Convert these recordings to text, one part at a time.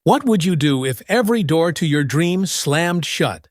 What would you do if every door to your dreams slammed shut?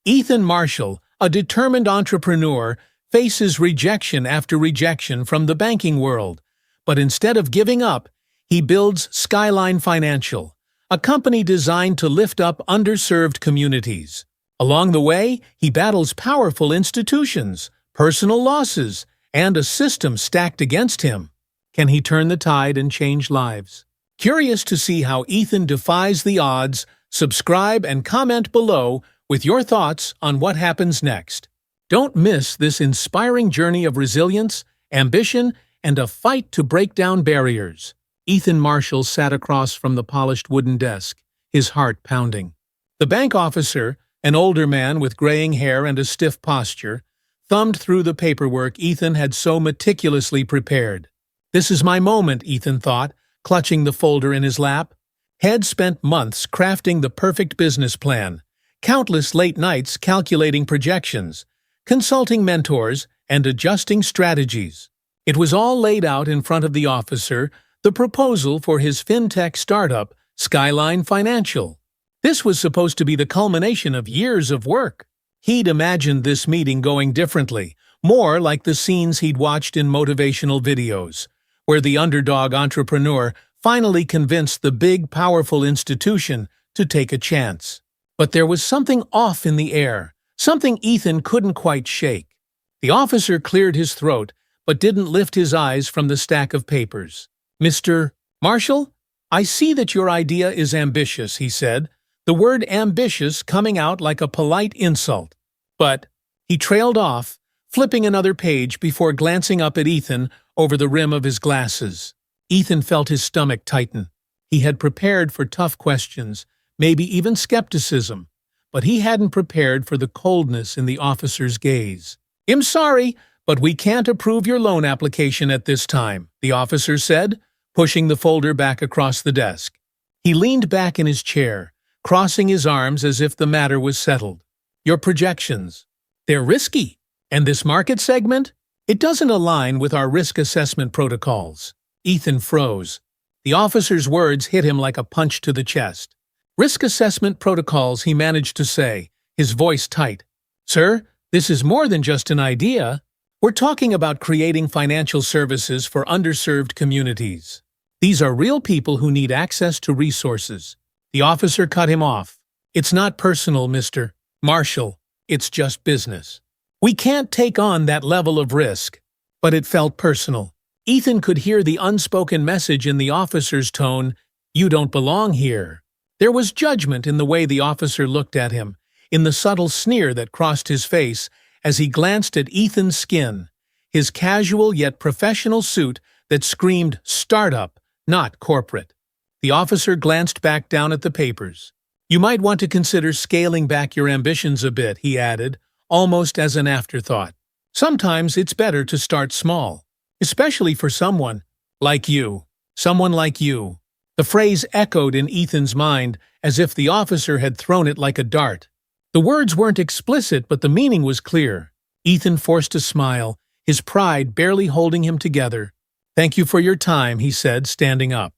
Ethan Marshall, a determined entrepreneur, faces rejection after rejection from the banking world. But instead of giving up, he builds Skyline Financial, a company designed to lift up underserved communities. Along the way, he battles powerful institutions, personal losses, and a system stacked against him. Can he turn the tide and change lives? Curious to see how Ethan defies the odds? Subscribe and comment below with your thoughts on what happens next. Don't miss this inspiring journey of resilience, ambition, and a fight to break down barriers. Ethan Marshall sat across from the polished wooden desk, his heart pounding. The bank officer, an older man with graying hair and a stiff posture, thumbed through the paperwork Ethan had so meticulously prepared. This is my moment, Ethan thought, clutching the folder in his lap. Had spent months crafting the perfect business plan, countless late nights calculating projections, consulting mentors, and adjusting strategies. It was all laid out in front of the officer, the proposal for his fintech startup, Skyline Financial. This was supposed to be the culmination of years of work. He'd imagined this meeting going differently, more like the scenes he'd watched in motivational videos, where the underdog entrepreneur finally convinced the big, powerful institution to take a chance. But there was something off in the air, something Ethan couldn't quite shake. The officer cleared his throat, but didn't lift his eyes from the stack of papers. "Mr. Marshall, I see that your idea is ambitious," he said, the word ambitious coming out like a polite insult. But he trailed off, flipping another page before glancing up at Ethan over the rim of his glasses. Ethan felt his stomach tighten. He had prepared for tough questions, maybe even skepticism, but he hadn't prepared for the coldness in the officer's gaze. "I'm sorry, but we can't approve your loan application at this time," the officer said, pushing the folder back across the desk. He leaned back in his chair, crossing his arms as if the matter was settled. "Your projections, they're risky. And this market segment? It doesn't align with our risk assessment protocols." Ethan froze. The officer's words hit him like a punch to the chest. "Risk assessment protocols," he managed to say, his voice tight. "Sir, this is more than just an idea. We're talking about creating financial services for underserved communities. These are real people who need access to resources." The officer cut him off. "It's not personal, Mr. Marshall. It's just business. We can't take on that level of risk." But it felt personal. Ethan could hear the unspoken message in the officer's tone, "You don't belong here." There was judgment in the way the officer looked at him, in the subtle sneer that crossed his face as he glanced at Ethan's skin, his casual yet professional suit that screamed startup, not corporate. The officer glanced back down at the papers. "You might want to consider scaling back your ambitions a bit," he added, almost as an afterthought. "Sometimes it's better to start small, especially for someone like you. Someone like you." The phrase echoed in Ethan's mind as if the officer had thrown it like a dart. The words weren't explicit, but the meaning was clear. Ethan forced a smile, his pride barely holding him together. "Thank you for your time," he said, standing up.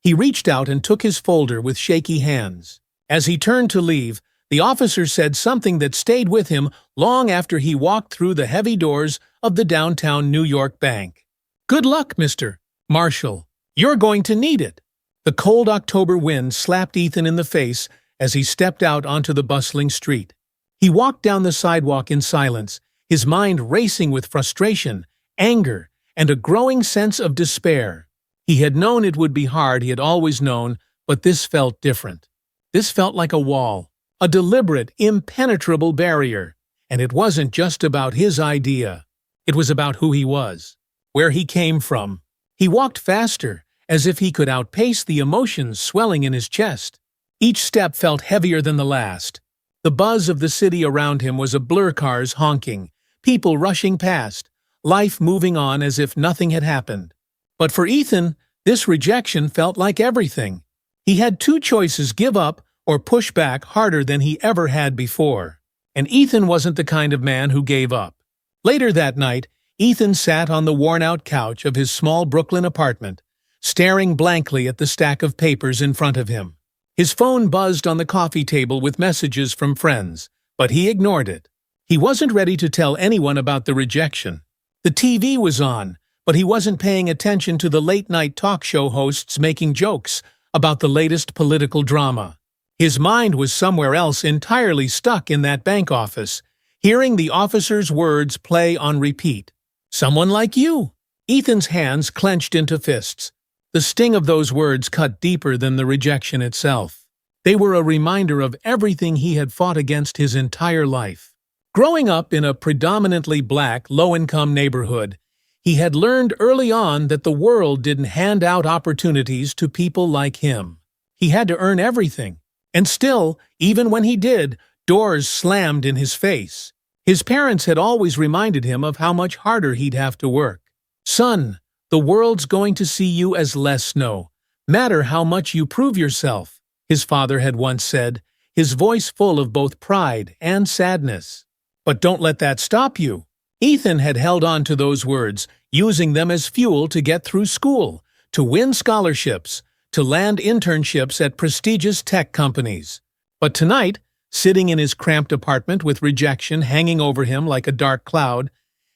He reached out and took his folder with shaky hands. As he turned to leave, the officer said something that stayed with him long after he walked through the heavy doors of the downtown New York bank. "Good luck, Mr. Marshall. You're going to need it." The cold October wind slapped Ethan in the face as he stepped out onto the bustling street. He walked down the sidewalk in silence, his mind racing with frustration, anger, and a growing sense of despair. He had known it would be hard, he had always known, but this felt different. This felt like a wall, a deliberate, impenetrable barrier. And it wasn't just about his idea. It was about who he was, where he came from. He walked faster, as if he could outpace the emotions swelling in his chest. Each step felt heavier than the last. The buzz of the city around him was a blur, cars honking, people rushing past, life moving on as if nothing had happened. But for Ethan, this rejection felt like everything. He had two choices: give up or push back harder than he ever had before. And Ethan wasn't the kind of man who gave up. Later that night, Ethan sat on the worn-out couch of his small Brooklyn apartment, staring blankly at the stack of papers in front of him. His phone buzzed on the coffee table with messages from friends, but he ignored it. He wasn't ready to tell anyone about the rejection. The TV was on, but he wasn't paying attention to the late-night talk show hosts making jokes about the latest political drama. His mind was somewhere else, entirely stuck in that bank office, hearing the officer's words play on repeat. "Someone like you." Ethan's hands clenched into fists. The sting of those words cut deeper than the rejection itself. They were a reminder of everything he had fought against his entire life. Growing up in a predominantly black, low-income neighborhood, he had learned early on that the world didn't hand out opportunities to people like him. He had to earn everything. And still, even when he did, doors slammed in his face. His parents had always reminded him of how much harder he'd have to work. "Son, the world's going to see you as less, no matter how much you prove yourself," his father had once said, his voice full of both pride and sadness. "But don't let that stop you." Ethan had held on to those words, using them as fuel to get through school, to win scholarships, to land internships at prestigious tech companies. But tonight, sitting in his cramped apartment with rejection hanging over him like a dark cloud,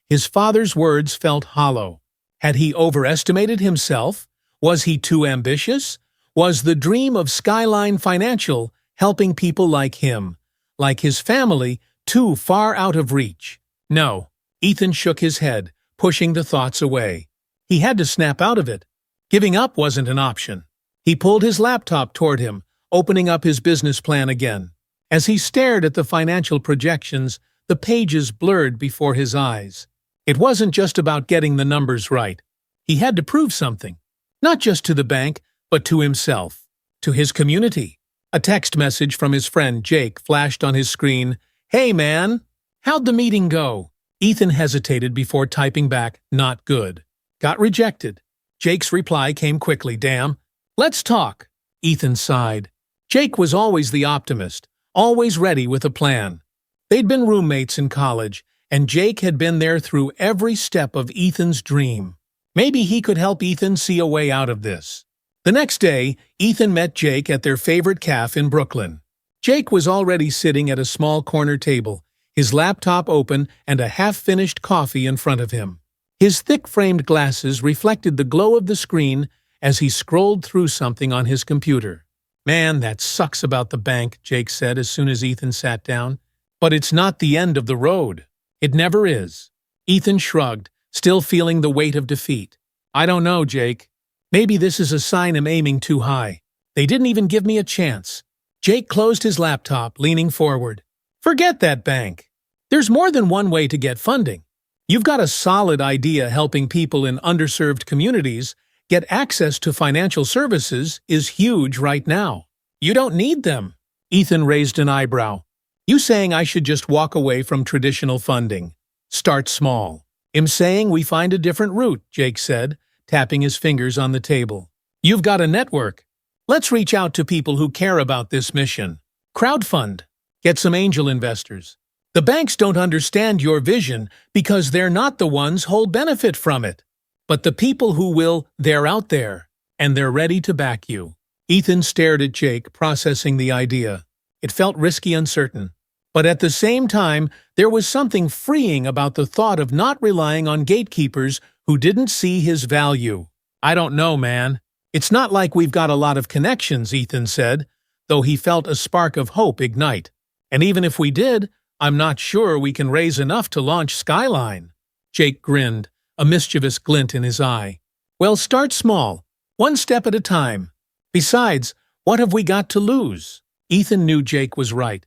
his father's words felt hollow. Had he overestimated himself? Was he too ambitious? Was the dream of Skyline Financial helping people like him, like his family, too far out of reach? No. Ethan shook his head, pushing the thoughts away. He had to snap out of it. Giving up wasn't an option. He pulled his laptop toward him, opening up his business plan again. As he stared at the financial projections, the pages blurred before his eyes. It wasn't just about getting the numbers right. He had to prove something. Not just to the bank, but to himself. To his community. A text message from his friend Jake flashed on his screen. "Hey man, how'd the meeting go?" Ethan hesitated before typing back, "Not good." "Got rejected." Jake's reply came quickly. "Damn. Let's talk." Ethan sighed. Jake was always the optimist, always ready with a plan. They'd been roommates in college, and Jake had been there through every step of Ethan's dream. Maybe he could help Ethan see a way out of this. The next day, Ethan met Jake at their favorite cafe in Brooklyn. Jake was already sitting at a small corner table, his laptop open and a half-finished coffee in front of him. His thick-framed glasses reflected the glow of the screen as he scrolled through something on his computer. "Man, that sucks about the bank," Jake said as soon as Ethan sat down. "But it's not the end of the road. It never is." Ethan shrugged, still feeling the weight of defeat. "I don't know, Jake. Maybe this is a sign I'm aiming too high. They didn't even give me a chance." Jake closed his laptop, leaning forward. "Forget that bank. There's more than one way to get funding. You've got a solid idea. Helping people in underserved communities get access to financial services is huge right now. You don't need them." Ethan raised an eyebrow. "You saying I should just walk away from traditional funding? Start small." "I'm saying we find a different route," Jake said, tapping his fingers on the table. "You've got a network. Let's reach out to people who care about this mission. Crowdfund. Get some angel investors. The banks don't understand your vision because they're not the ones who'll benefit from it. But the people who will, they're out there, and they're ready to back you." Ethan stared at Jake, processing the idea. It felt risky, uncertain. But at the same time, there was something freeing about the thought of not relying on gatekeepers who didn't see his value. "I don't know, man. It's not like we've got a lot of connections," Ethan said, though he felt a spark of hope ignite. "And even if we did, I'm not sure we can raise enough to launch Skyline." Jake grinned, a mischievous glint in his eye. "Well, start small, one step at a time. Besides, what have we got to lose?" Ethan knew Jake was right.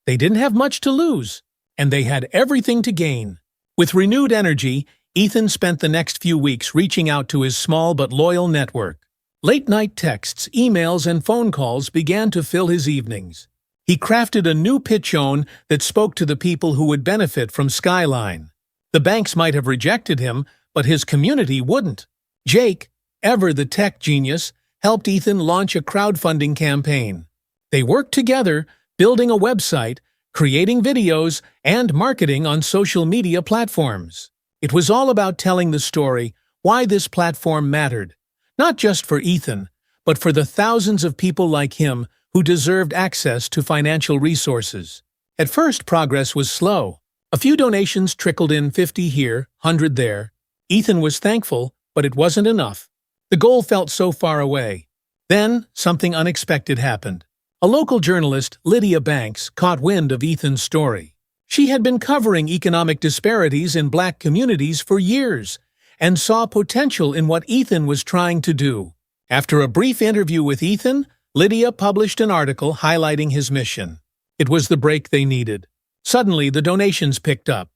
They didn't have much to lose, and they had everything to gain. With renewed energy, Ethan spent the next few weeks reaching out to his small but loyal network. Late-night texts, emails, and phone calls began to fill his evenings. He crafted a new pitch that spoke to the people who would benefit from Skyline. The banks might have rejected him, but his community wouldn't. Jake, ever the tech genius, helped Ethan launch a crowdfunding campaign. They worked together, building a website, creating videos, and marketing on social media platforms. It was all about telling the story, why this platform mattered, not just for Ethan, but for the thousands of people like him who deserved access to financial resources. At first, progress was slow. A few donations trickled in, 50 here, 100 there. Ethan was thankful, but it wasn't enough. The goal felt so far away. Then, something unexpected happened. A local journalist, Lydia Banks, caught wind of Ethan's story. She had been covering economic disparities in Black communities for years and saw potential in what Ethan was trying to do. After a brief interview with Ethan, Lydia published an article highlighting his mission. It was the break they needed. Suddenly, the donations picked up.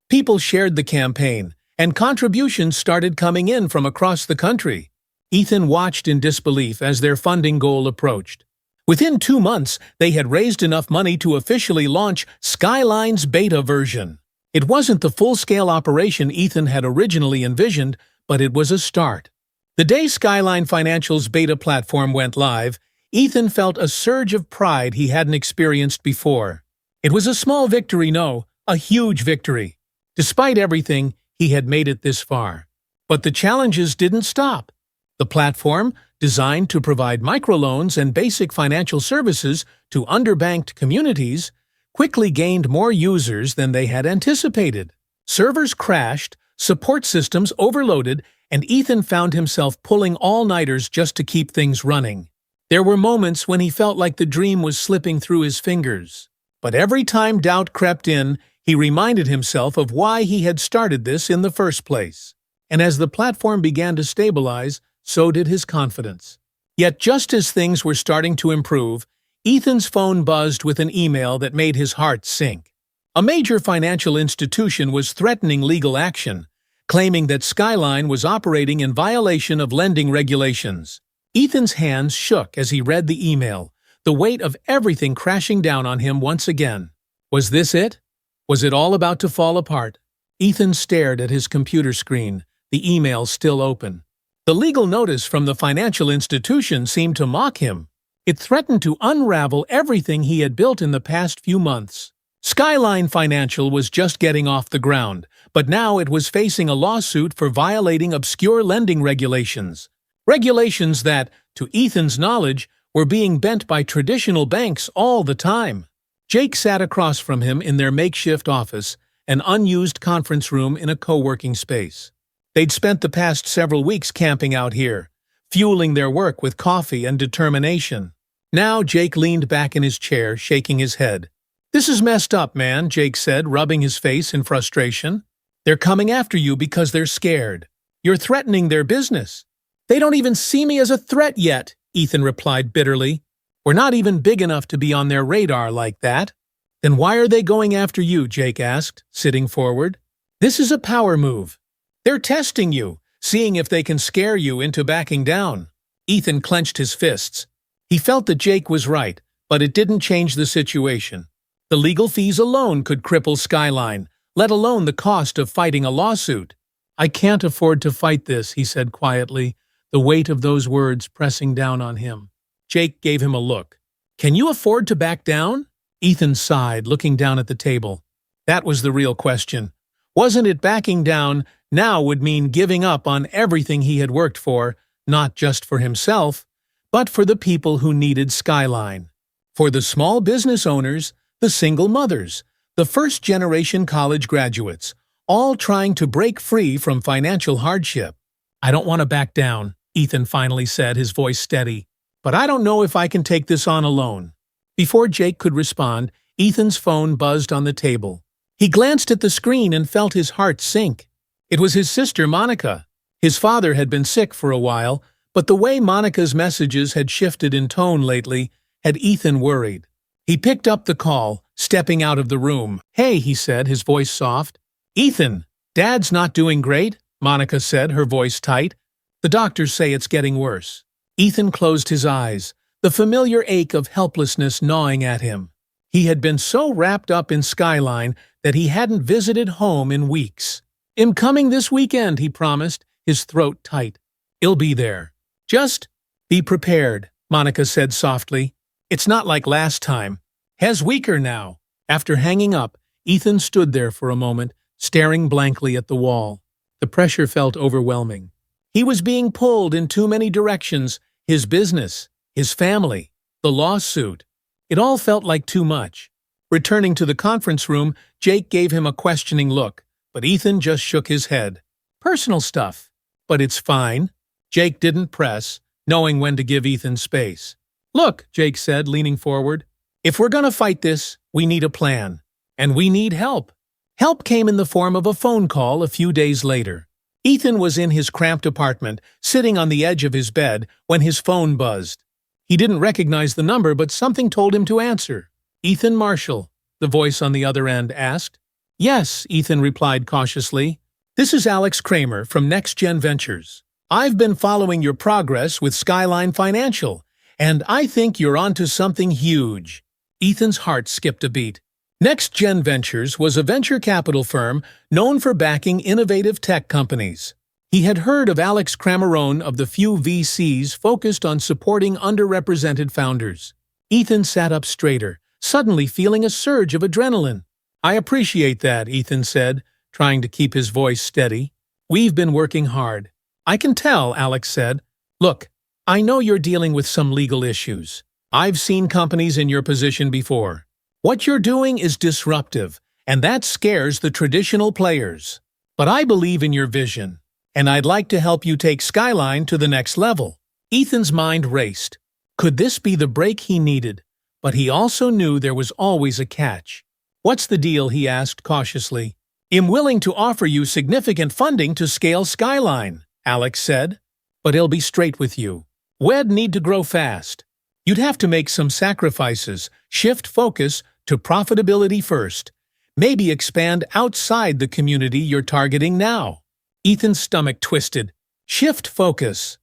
People shared the campaign, and contributions started coming in from across the country. Ethan watched in disbelief as their funding goal approached. Within 2 months, they had raised enough money to officially launch Skyline's beta version. It wasn't the full-scale operation Ethan had originally envisioned, but it was a start. The day Skyline Financial's beta platform went live, Ethan felt a surge of pride he hadn't experienced before. It was a small victory, no, a huge victory. Despite everything, he had made it this far. But the challenges didn't stop. The platform, designed to provide microloans and basic financial services to underbanked communities, quickly gained more users than they had anticipated. Servers crashed, support systems overloaded, and Ethan found himself pulling all-nighters just to keep things running. There were moments when he felt like the dream was slipping through his fingers. But every time doubt crept in, he reminded himself of why he had started this in the first place. And as the platform began to stabilize, so did his confidence. Yet just as things were starting to improve, Ethan's phone buzzed with an email that made his heart sink. A major financial institution was threatening legal action, claiming that Skyline was operating in violation of lending regulations. Ethan's hands shook as he read the email, the weight of everything crashing down on him once again. Was this it? Was it all about to fall apart? Ethan stared at his computer screen, the email still open. The legal notice from the financial institution seemed to mock him. It threatened to unravel everything he had built in the past few months. Skyline Financial was just getting off the ground, but now it was facing a lawsuit for violating obscure lending regulations. Regulations that, to Ethan's knowledge, were being bent by traditional banks all the time. Jake sat across from him in their makeshift office, an unused conference room in a co-working space. They'd spent the past several weeks camping out here, fueling their work with coffee and determination. Now Jake leaned back in his chair, shaking his head. "This is messed up, man," Jake said, rubbing his face in frustration. "They're coming after you because they're scared. You're threatening their business." "They don't even see me as a threat yet," Ethan replied bitterly. "We're not even big enough to be on their radar like that." "Then why are they going after you?" Jake asked, sitting forward. "This is a power move. They're testing you, seeing if they can scare you into backing down." Ethan clenched his fists. He felt that Jake was right, but it didn't change the situation. The legal fees alone could cripple Skyline, let alone the cost of fighting a lawsuit. "I can't afford to fight this," he said quietly, the weight of those words pressing down on him. Jake gave him a look. "Can you afford to back down?" Ethan sighed, looking down at the table. That was the real question. Wasn't it backing down now would mean giving up on everything he had worked for, not just for himself, but for the people who needed Skyline. For the small business owners, the single mothers, the first-generation college graduates, all trying to break free from financial hardship. "I don't want to back down," Ethan finally said, his voice steady. "But I don't know if I can take this on alone." Before Jake could respond, Ethan's phone buzzed on the table. He glanced at the screen and felt his heart sink. It was his sister Monica. His father had been sick for a while, but the way Monica's messages had shifted in tone lately had Ethan worried. He picked up the call, stepping out of the room. "Hey," he said, his voice soft. "Ethan, Dad's not doing great," Monica said, her voice tight. "The doctors say it's getting worse." Ethan closed his eyes, the familiar ache of helplessness gnawing at him. He had been so wrapped up in Skyline that he hadn't visited home in weeks. "I'm coming this weekend," he promised, his throat tight. "I'll be there. Just be prepared," Monica said softly. "It's not like last time. He's weaker now." After hanging up, Ethan stood there for a moment, staring blankly at the wall. The pressure felt overwhelming. He was being pulled in too many directions, his business, his family. the lawsuit. It all felt like too much. Returning to the conference room, Jake gave him a questioning look, but Ethan just shook his head. Personal stuff. But it's fine. Jake didn't press, knowing when to give Ethan space. Look, Jake said, leaning forward. If we're gonna fight this, we need a plan. And we need help. Help came in the form of a phone call a few days later. Ethan was in his cramped apartment, sitting on the edge of his bed, when his phone buzzed. He didn't recognize the number, but something told him to answer. Ethan Marshall, the voice on the other end asked. Yes, Ethan replied cautiously. This is Alex Kramer from Next Gen Ventures. I've been following your progress with Skyline Financial, and I think you're onto something huge. Ethan's heart skipped a beat. Next Gen Ventures was a venture capital firm known for backing innovative tech companies. He had heard of Alex Kramer, of the few VCs focused on supporting underrepresented founders. Ethan sat up straighter, suddenly feeling a surge of adrenaline. I appreciate that, Ethan said, trying to keep his voice steady. We've been working hard. I can tell, Alex said. Look, I know you're dealing with some legal issues. I've seen companies in your position before. What you're doing is disruptive, and that scares the traditional players. But I believe in your vision, and I'd like to help you take Skyline to the next level. Ethan's mind raced. Could this be the break he needed? But he also knew there was always a catch. What's the deal? He asked cautiously. I'm willing to offer you significant funding to scale Skyline, Alex said. But I'll be straight with you. We'd need to grow fast. You'd have to make some sacrifices, shift focus to profitability first. Maybe expand outside the community you're targeting now. Ethan's stomach twisted. Shift focus.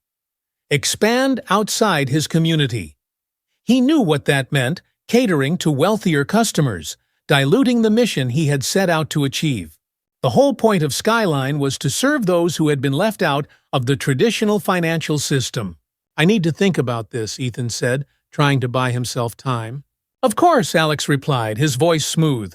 Expand outside his community. He knew what that meant, catering to wealthier customers, diluting the mission he had set out to achieve. The whole point of Skyline was to serve those who had been left out of the traditional financial system. I need to think about this, Ethan said, trying to buy himself time. Of course, Alex replied, his voice smooth.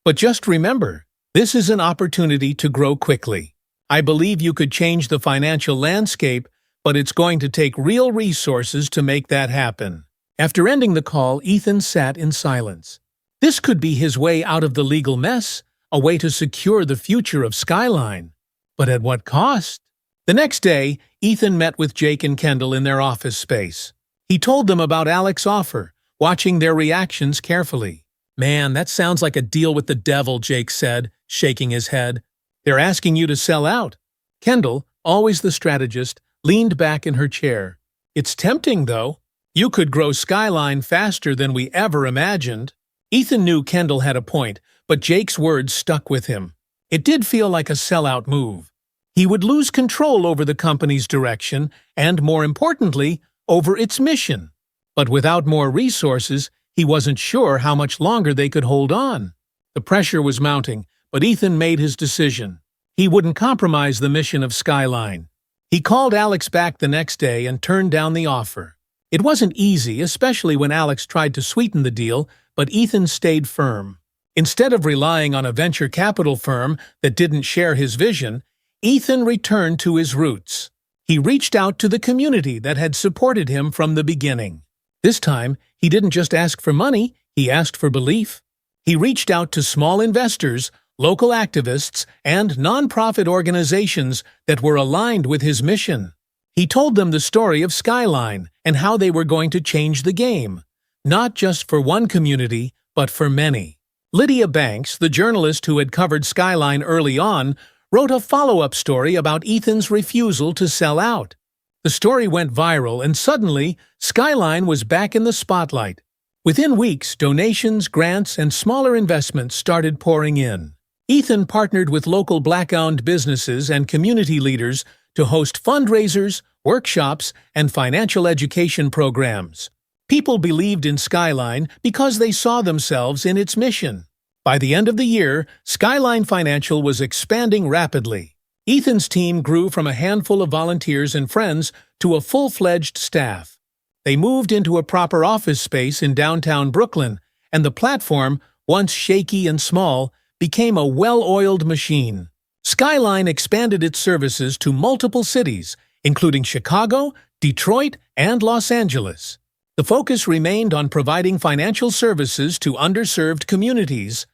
But just remember, this is an opportunity to grow quickly. I believe you could change the financial landscape, but it's going to take real resources to make that happen. After ending the call, Ethan sat in silence. This could be his way out of the legal mess, a way to secure the future of Skyline. But at what cost? The next day, Ethan met with Jake and Kendall in their office space. He told them about Alex's offer, watching their reactions carefully. Man, that sounds like a deal with the devil, Jake said, shaking his head. They're asking you to sell out. Kendall, always the strategist, leaned back in her chair. It's tempting, though. You could grow Skyline faster than we ever imagined. Ethan knew Kendall had a point, but Jake's words stuck with him. It did feel like a sellout move. He would lose control over the company's direction and, more importantly, over its mission. But without more resources, he wasn't sure how much longer they could hold on. The pressure was mounting, but Ethan made his decision. He wouldn't compromise the mission of Skyline. He called Alex back the next day and turned down the offer. It wasn't easy, especially when Alex tried to sweeten the deal, but Ethan stayed firm. Instead of relying on a venture capital firm that didn't share his vision, Ethan returned to his roots. He reached out to the community that had supported him from the beginning. This time, he didn't just ask for money, he asked for belief. He reached out to small investors, local activists, and nonprofit organizations that were aligned with his mission. He told them the story of Skyline and how they were going to change the game, not just for one community, but for many. Lydia Banks, the journalist who had covered Skyline early on, wrote a follow-up story about Ethan's refusal to sell out. The story went viral, and suddenly, Skyline was back in the spotlight. Within weeks, donations, grants, and smaller investments started pouring in. Ethan partnered with local Black-owned businesses and community leaders to host fundraisers, workshops, and financial education programs. People believed in Skyline because they saw themselves in its mission. By the end of the year, Skyline Financial was expanding rapidly. Ethan's team grew from a handful of volunteers and friends to a full-fledged staff. They moved into a proper office space in downtown Brooklyn, and the platform, once shaky and small, became a well-oiled machine. Skyline expanded its services to multiple cities, including Chicago, Detroit, and Los Angeles. The focus remained on providing financial services to underserved communities,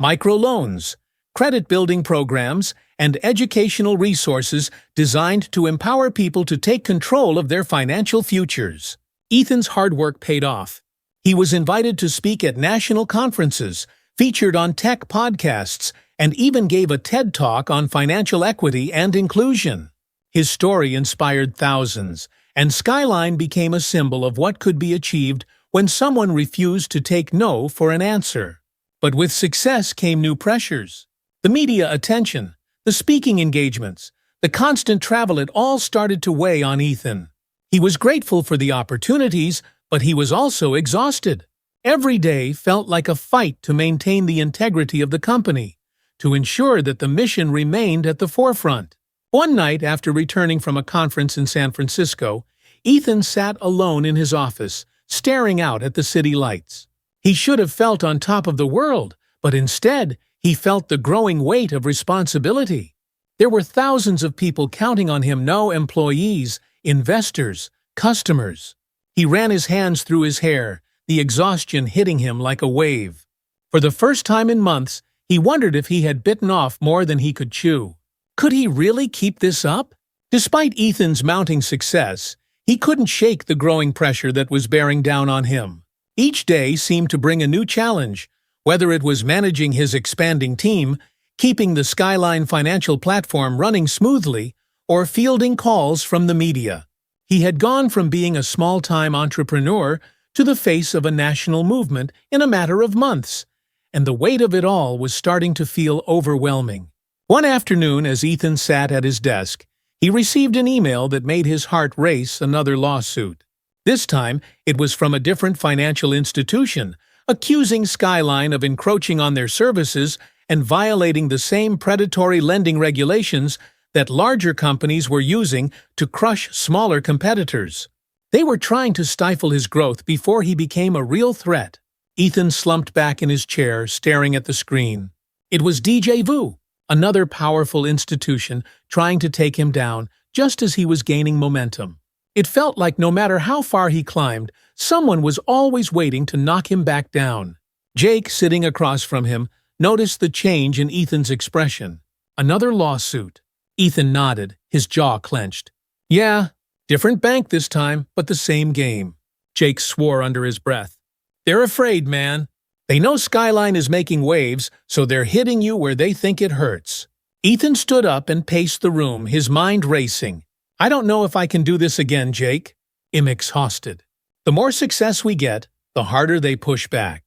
microloans, credit-building programs, and educational resources designed to empower people to take control of their financial futures. Ethan's hard work paid off. He was invited to speak at national conferences, featured on tech podcasts, and even gave a TED Talk on financial equity and inclusion. His story inspired thousands, and Skyline became a symbol of what could be achieved when someone refused to take no for an answer. But with success came new pressures. The media attention, the speaking engagements, the constant travel, it all started to weigh on Ethan. He was grateful for the opportunities, but he was also exhausted. Every day felt like a fight to maintain the integrity of the company, to ensure that the mission remained at the forefront. One night after returning from a conference in San Francisco, Ethan sat alone in his office, staring out at the city lights. He should have felt on top of the world, but instead, he felt the growing weight of responsibility. There were thousands of people counting on him, no employees, investors, customers. He ran his hands through his hair, the exhaustion hitting him like a wave. For the first time in months, he wondered if he had bitten off more than he could chew. Could he really keep this up? Despite Ethan's mounting success, he couldn't shake the growing pressure that was bearing down on him. Each day seemed to bring a new challenge, whether it was managing his expanding team, keeping the Skyline financial platform running smoothly, or fielding calls from the media. He had gone from being a small-time entrepreneur to the face of a national movement in a matter of months, and the weight of it all was starting to feel overwhelming. One afternoon, as Ethan sat at his desk, he received an email that made his heart race. Another lawsuit. This time, it was from a different financial institution, accusing Skyline of encroaching on their services and violating the same predatory lending regulations that larger companies were using to crush smaller competitors. They were trying to stifle his growth before he became a real threat. Ethan slumped back in his chair, staring at the screen. It was déjà vu, another powerful institution trying to take him down just as he was gaining momentum. It felt like no matter how far he climbed, someone was always waiting to knock him back down. Jake, sitting across from him, noticed the change in Ethan's expression. Another lawsuit. Ethan nodded, his jaw clenched. Yeah, different bank this time, but the same game. Jake swore under his breath. They're afraid, man. They know Skyline is making waves, so they're hitting you where they think it hurts. Ethan stood up and paced the room, his mind racing. I don't know if I can do this again, Jake. I'm exhausted. The more success we get, the harder they push back.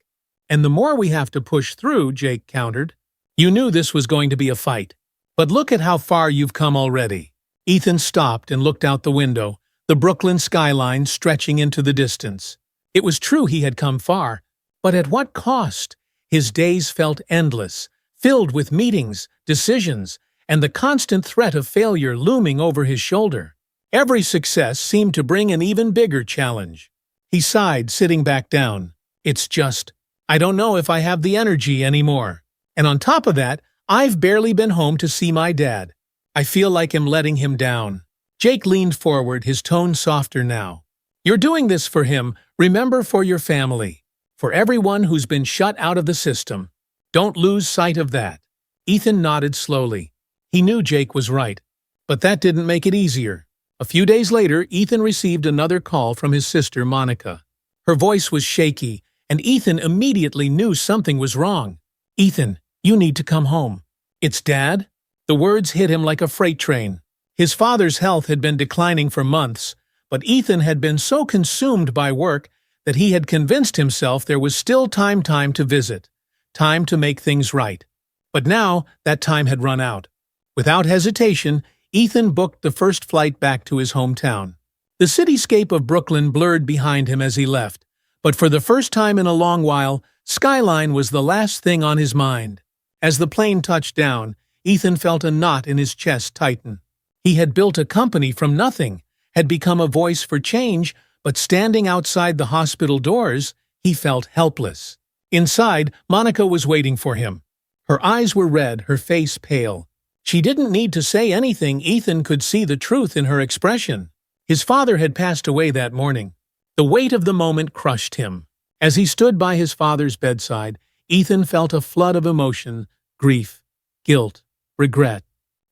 And the more we have to push through, Jake countered. You knew this was going to be a fight. But look at how far you've come already. Ethan stopped and looked out the window, the Brooklyn skyline stretching into the distance. It was true he had come far, but at what cost? His days felt endless, filled with meetings, decisions, and the constant threat of failure looming over his shoulder. Every success seemed to bring an even bigger challenge. He sighed, sitting back down. It's just, I don't know if I have the energy anymore. And on top of that, I've barely been home to see my dad. I feel like I'm letting him down. Jake leaned forward, his tone softer now. You're doing this for him, remember, for your family. For everyone who's been shut out of the system. Don't lose sight of that. Ethan nodded slowly. He knew Jake was right. But that didn't make it easier. A few days later, Ethan received another call from his sister, Monica. Her voice was shaky, and Ethan immediately knew something was wrong. Ethan, you need to come home. It's Dad? The words hit him like a freight train. His father's health had been declining for months, but Ethan had been so consumed by work that he had convinced himself there was still time to visit, time to make things right. But now that time had run out. Without hesitation, Ethan booked the first flight back to his hometown. The cityscape of Brooklyn blurred behind him as he left, but for the first time in a long while, Skyline was the last thing on his mind. As the plane touched down, Ethan felt a knot in his chest tighten. He had built a company from nothing, had become a voice for change, but standing outside the hospital doors, he felt helpless. Inside, Monica was waiting for him. Her eyes were red, her face pale. She didn't need to say anything. Ethan could see the truth in her expression. His father had passed away that morning. The weight of the moment crushed him. As he stood by his father's bedside, Ethan felt a flood of emotion, grief, guilt, regret.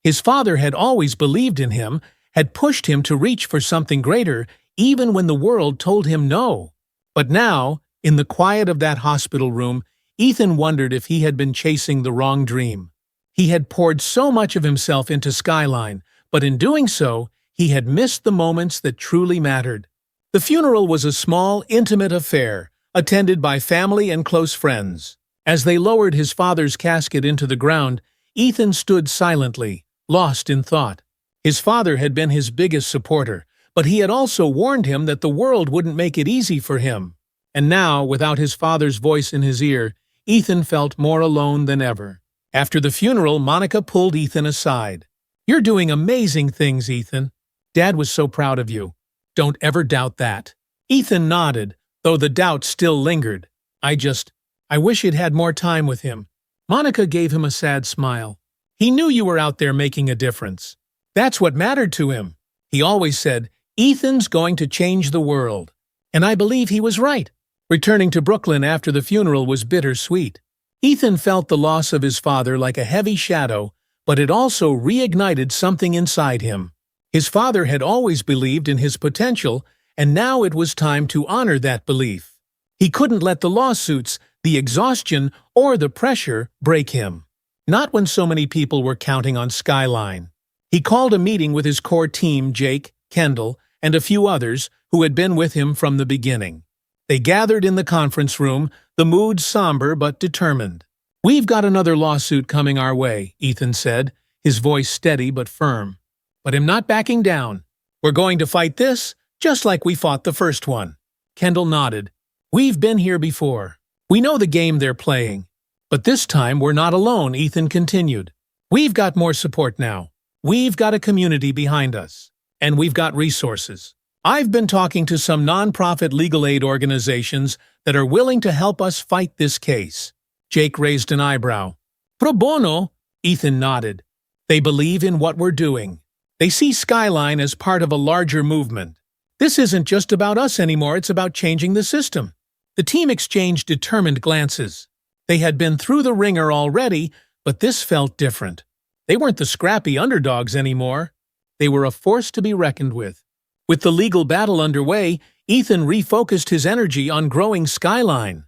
His father had always believed in him, had pushed him to reach for something greater, even when the world told him no. But now, in the quiet of that hospital room, Ethan wondered if he had been chasing the wrong dream. He had poured so much of himself into Skyline, but in doing so, he had missed the moments that truly mattered. The funeral was a small, intimate affair, attended by family and close friends. As they lowered his father's casket into the ground, Ethan stood silently, lost in thought. His father had been his biggest supporter, but he had also warned him that the world wouldn't make it easy for him. And now, without his father's voice in his ear, Ethan felt more alone than ever. After the funeral, Monica pulled Ethan aside. "You're doing amazing things, Ethan. Dad was so proud of you. Don't ever doubt that." Ethan nodded, though the doubt still lingered. I wish you'd had more time with him." Monica gave him a sad smile. "He knew you were out there making a difference. That's what mattered to him. He always said, 'Ethan's going to change the world.' And I believe he was right." Returning to Brooklyn after the funeral was bittersweet. Ethan felt the loss of his father like a heavy shadow, but it also reignited something inside him. His father had always believed in his potential, and now it was time to honor that belief. He couldn't let the lawsuits, the exhaustion, or the pressure break him. Not when so many people were counting on Skyline. He called a meeting with his core team, Jake, Kendall, and a few others who had been with him from the beginning. They gathered in the conference room, the mood somber but determined. "We've got another lawsuit coming our way," Ethan said, his voice steady but firm. "But I'm not backing down. We're going to fight this just like we fought the first one." Kendall nodded. "We've been here before. We know the game they're playing. But this time we're not alone," Ethan continued. "We've got more support now. We've got a community behind us. And we've got resources. I've been talking to some nonprofit legal aid organizations that are willing to help us fight this case." Jake raised an eyebrow. "Pro bono?" Ethan nodded. "They believe in what we're doing. They see Skyline as part of a larger movement. This isn't just about us anymore, it's about changing the system." The team exchanged determined glances. They had been through the ringer already, but this felt different. They weren't the scrappy underdogs anymore. They were a force to be reckoned with. With the legal battle underway, Ethan refocused his energy on growing Skyline.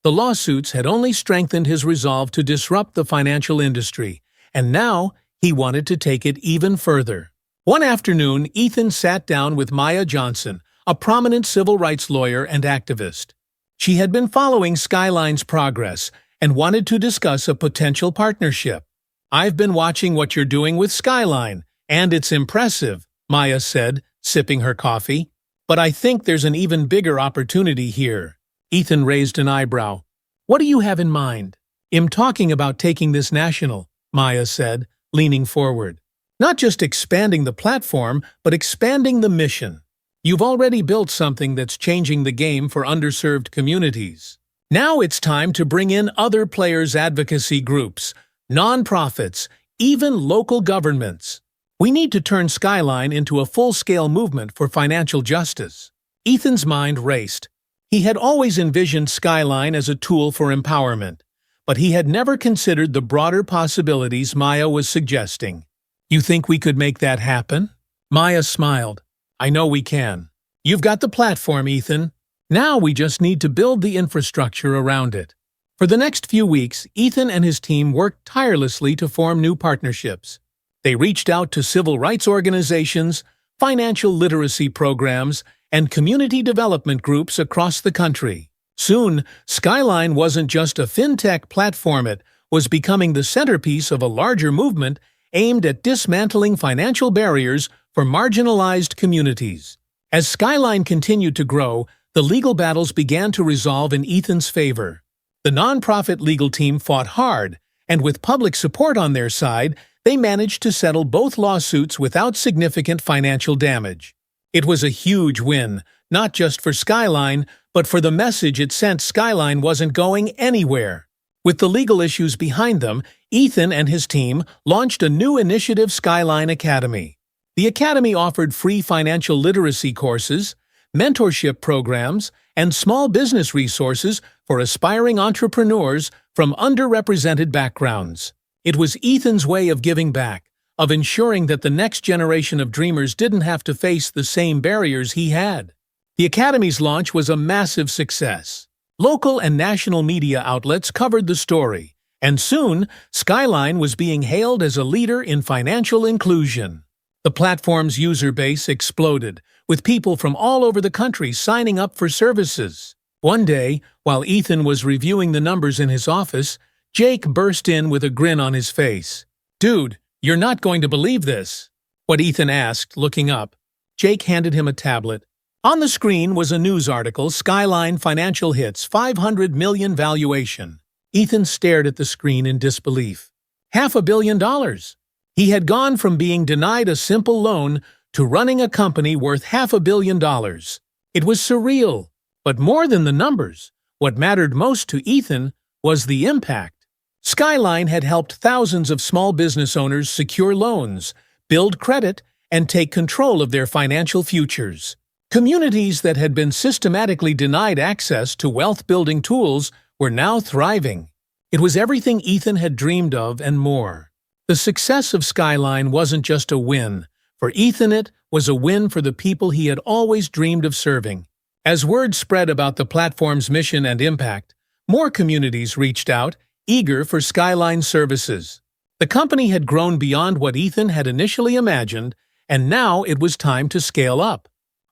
The lawsuits had only strengthened his resolve to disrupt the financial industry, and now he wanted to take it even further. One afternoon, Ethan sat down with Maya Johnson, a prominent civil rights lawyer and activist. She had been following Skyline's progress and wanted to discuss a potential partnership. "I've been watching what you're doing with Skyline, and it's impressive," Maya said, sipping her coffee. "But I think there's an even bigger opportunity here." Ethan raised an eyebrow. "What do you have in mind?" "I'm talking about taking this national," Maya said, leaning forward. "Not just expanding the platform, but expanding the mission. You've already built something that's changing the game for underserved communities. Now it's time to bring in other players' advocacy groups, nonprofits, even local governments. We need to turn Skyline into a full-scale movement for financial justice." Ethan's mind raced. He had always envisioned Skyline as a tool for empowerment, but he had never considered the broader possibilities Maya was suggesting. "You think we could make that happen?" Maya smiled. "I know we can. You've got the platform, Ethan. Now we just need to build the infrastructure around it." For the next few weeks, Ethan and his team worked tirelessly to form new partnerships. They reached out to civil rights organizations, financial literacy programs, and community development groups across the country. Soon, Skyline wasn't just a fintech platform, it was becoming the centerpiece of a larger movement aimed at dismantling financial barriers for marginalized communities. As Skyline continued to grow, the legal battles began to resolve in Ethan's favor. The nonprofit legal team fought hard, and with public support on their side, they managed to settle both lawsuits without significant financial damage. It was a huge win, not just for Skyline, but for the message it sent. Skyline wasn't going anywhere. With the legal issues behind them, Ethan and his team launched a new initiative, Skyline Academy. The Academy offered free financial literacy courses, mentorship programs, and small business resources for aspiring entrepreneurs from underrepresented backgrounds. It was Ethan's way of giving back, of ensuring that the next generation of dreamers didn't have to face the same barriers he had. The Academy's launch was a massive success. Local and national media outlets covered the story, and soon, Skyline was being hailed as a leader in financial inclusion. The platform's user base exploded, with people from all over the country signing up for services. One day, while Ethan was reviewing the numbers in his office, Jake burst in with a grin on his face. "Dude, you're not going to believe this." What Ethan asked, looking up. Jake handed him a tablet. On the screen was a news article, Skyline Financial Hits $500 million valuation. Ethan stared at the screen in disbelief. $500 million! He had gone from being denied a simple loan to running a company worth $500 million. It was surreal. But more than the numbers, what mattered most to Ethan was the impact. Skyline had helped thousands of small business owners secure loans, build credit, and take control of their financial futures. Communities that had been systematically denied access to wealth-building tools were now thriving. It was everything Ethan had dreamed of and more. The success of Skyline wasn't just a win. For Ethan, it was a win for the people he had always dreamed of serving. As word spread about the platform's mission and impact, more communities reached out, eager for Skyline services. The company had grown beyond what Ethan had initially imagined, and now it was time to scale up.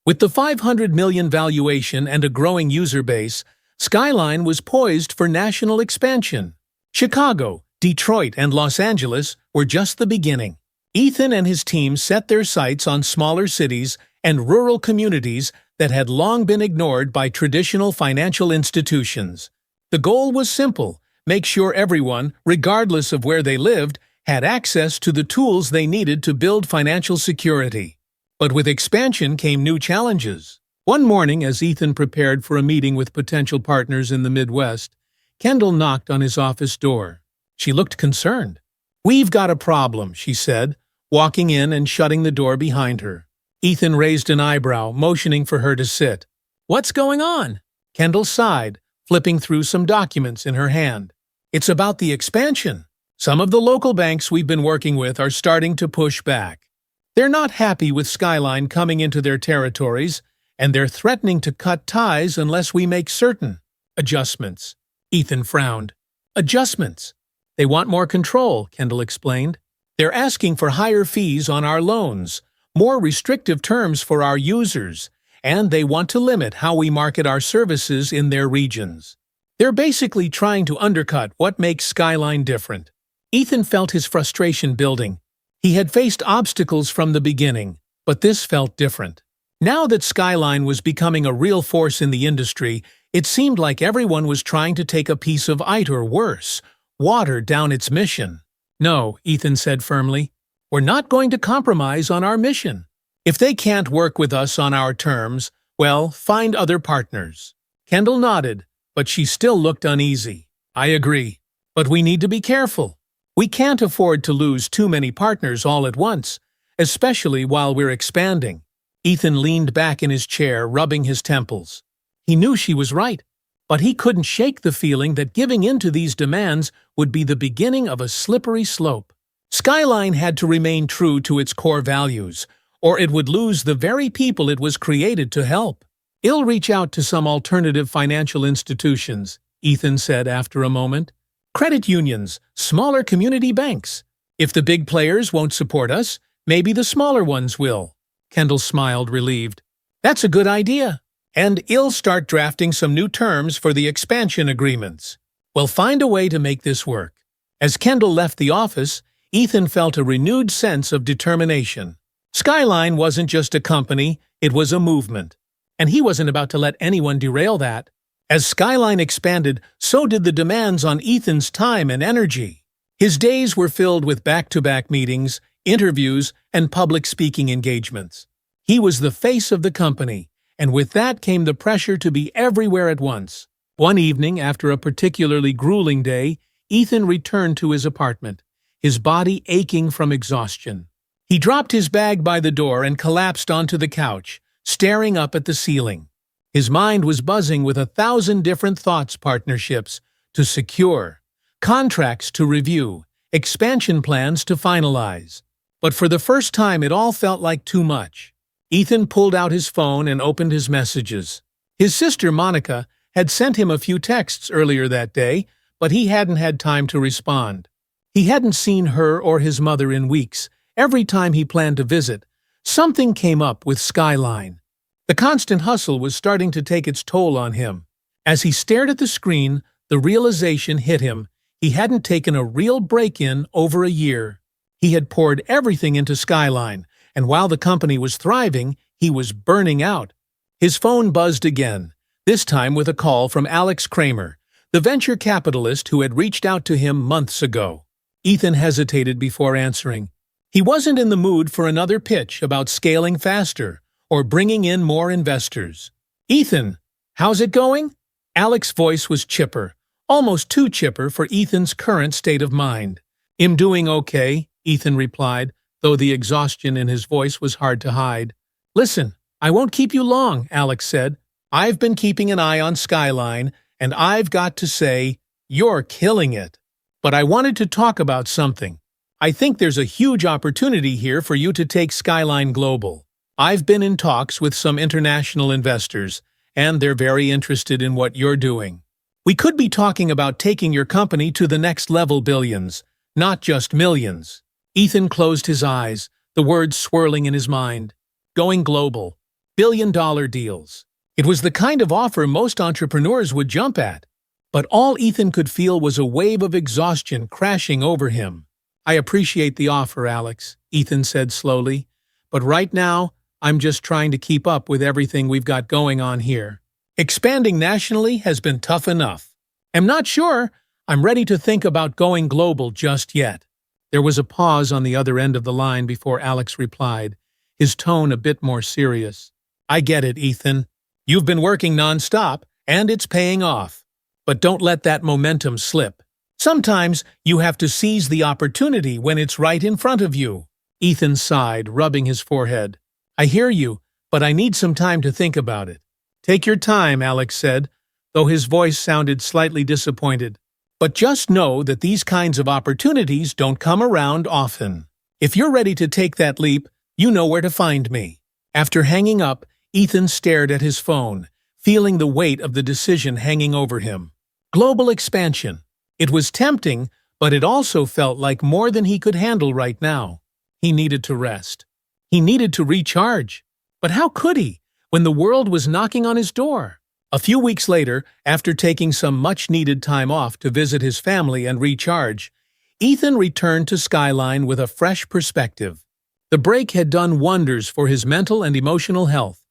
With the $500 million valuation and a growing user base, Skyline was poised for national expansion. Chicago, Detroit, and Los Angeles were just the beginning. Ethan and his team set their sights on smaller cities and rural communities that had long been ignored by traditional financial institutions. The goal was simple: make sure everyone, regardless of where they lived, had access to the tools they needed to build financial security. But with expansion came new challenges. One morning, as Ethan prepared for a meeting with potential partners in the Midwest, Kendall knocked on his office door. She looked concerned. "We've got a problem," she said, walking in and shutting the door behind her. Ethan raised an eyebrow, motioning for her to sit. "What's going on?" Kendall sighed, flipping through some documents in her hand. "It's about the expansion. Some of the local banks we've been working with are starting to push back. They're not happy with Skyline coming into their territories, and they're threatening to cut ties unless we make certain adjustments." Ethan frowned. "Adjustments? They want more control," Kendall explained. "They're asking for higher fees on our loans, more restrictive terms for our users, and they want to limit how we market our services in their regions. They're basically trying to undercut what makes Skyline different." Ethan felt his frustration building. He had faced obstacles from the beginning, but this felt different. Now that Skyline was becoming a real force in the industry, it seemed like everyone was trying to take a piece of it, or worse, water down its mission. "No," Ethan said firmly. "We're not going to compromise on our mission. If they can't work with us on our terms, well, find other partners." Kendall nodded, but she still looked uneasy. "I agree. But we need to be careful. We can't afford to lose too many partners all at once, especially while we're expanding." Ethan leaned back in his chair, rubbing his temples. He knew she was right, but he couldn't shake the feeling that giving in to these demands would be the beginning of a slippery slope. Skyline had to remain true to its core values, or it would lose the very people it was created to help. "I'll reach out to some alternative financial institutions," Ethan said after a moment. "Credit unions, smaller community banks. If the big players won't support us, maybe the smaller ones will." Kendall smiled, relieved. "That's a good idea. And I'll start drafting some new terms for the expansion agreements. We'll find a way to make this work." As Kendall left the office, Ethan felt a renewed sense of determination. Skyline wasn't just a company, it was a movement. And he wasn't about to let anyone derail that. As Skyline expanded, so did the demands on Ethan's time and energy. His days were filled with back-to-back meetings, interviews, and public speaking engagements. He was the face of the company, and with that came the pressure to be everywhere at once. One evening, after a particularly grueling day, Ethan returned to his apartment, his body aching from exhaustion. He dropped his bag by the door and collapsed onto the couch, staring up at the ceiling. His mind was buzzing with 1,000 different thoughts: partnerships to secure, contracts to review, expansion plans to finalize. But for the first time, it all felt like too much. Ethan pulled out his phone and opened his messages. His sister Monica had sent him a few texts earlier that day, but he hadn't had time to respond. He hadn't seen her or his mother in weeks. Every time he planned to visit, something came up with Skyline. The constant hustle was starting to take its toll on him. As he stared at the screen, the realization hit him: he hadn't taken a real break in over a year. He had poured everything into Skyline, and while the company was thriving, he was burning out. His phone buzzed again, this time with a call from Alex Kramer, the venture capitalist who had reached out to him months ago. Ethan hesitated before answering. He wasn't in the mood for another pitch about scaling faster or bringing in more investors. "Ethan, how's it going?" Alex's voice was chipper, almost too chipper for Ethan's current state of mind. "I'm doing okay," Ethan replied, though the exhaustion in his voice was hard to hide. "Listen, I won't keep you long," Alex said. "I've been keeping an eye on Skyline, and I've got to say, you're killing it. But I wanted to talk about something. I think there's a huge opportunity here for you to take Skyline global. I've been in talks with some international investors, and they're very interested in what you're doing. We could be talking about taking your company to the next level: billions, not just millions." Ethan closed his eyes, the words swirling in his mind. Going global. $1 billion deals. It was the kind of offer most entrepreneurs would jump at. But all Ethan could feel was a wave of exhaustion crashing over him. "I appreciate the offer, Alex," Ethan said slowly. "But right now, I'm just trying to keep up with everything we've got going on here. Expanding nationally has been tough enough. I'm not sure I'm ready to think about going global just yet." There was a pause on the other end of the line before Alex replied, his tone a bit more serious. "I get it, Ethan. You've been working nonstop, and it's paying off. But don't let that momentum slip. Sometimes you have to seize the opportunity when it's right in front of you." Ethan sighed, rubbing his forehead. "I hear you, but I need some time to think about it." "Take your time," Alex said, though his voice sounded slightly disappointed. "But just know that these kinds of opportunities don't come around often. If you're ready to take that leap, you know where to find me." After hanging up, Ethan stared at his phone, feeling the weight of the decision hanging over him. Global expansion. It was tempting, but it also felt like more than he could handle right now. He needed to rest. He needed to recharge. But how could he, when the world was knocking on his door? A few weeks later, after taking some much-needed time off to visit his family and recharge, Ethan returned to Skyline with a fresh perspective. The break had done wonders for his mental and emotional health,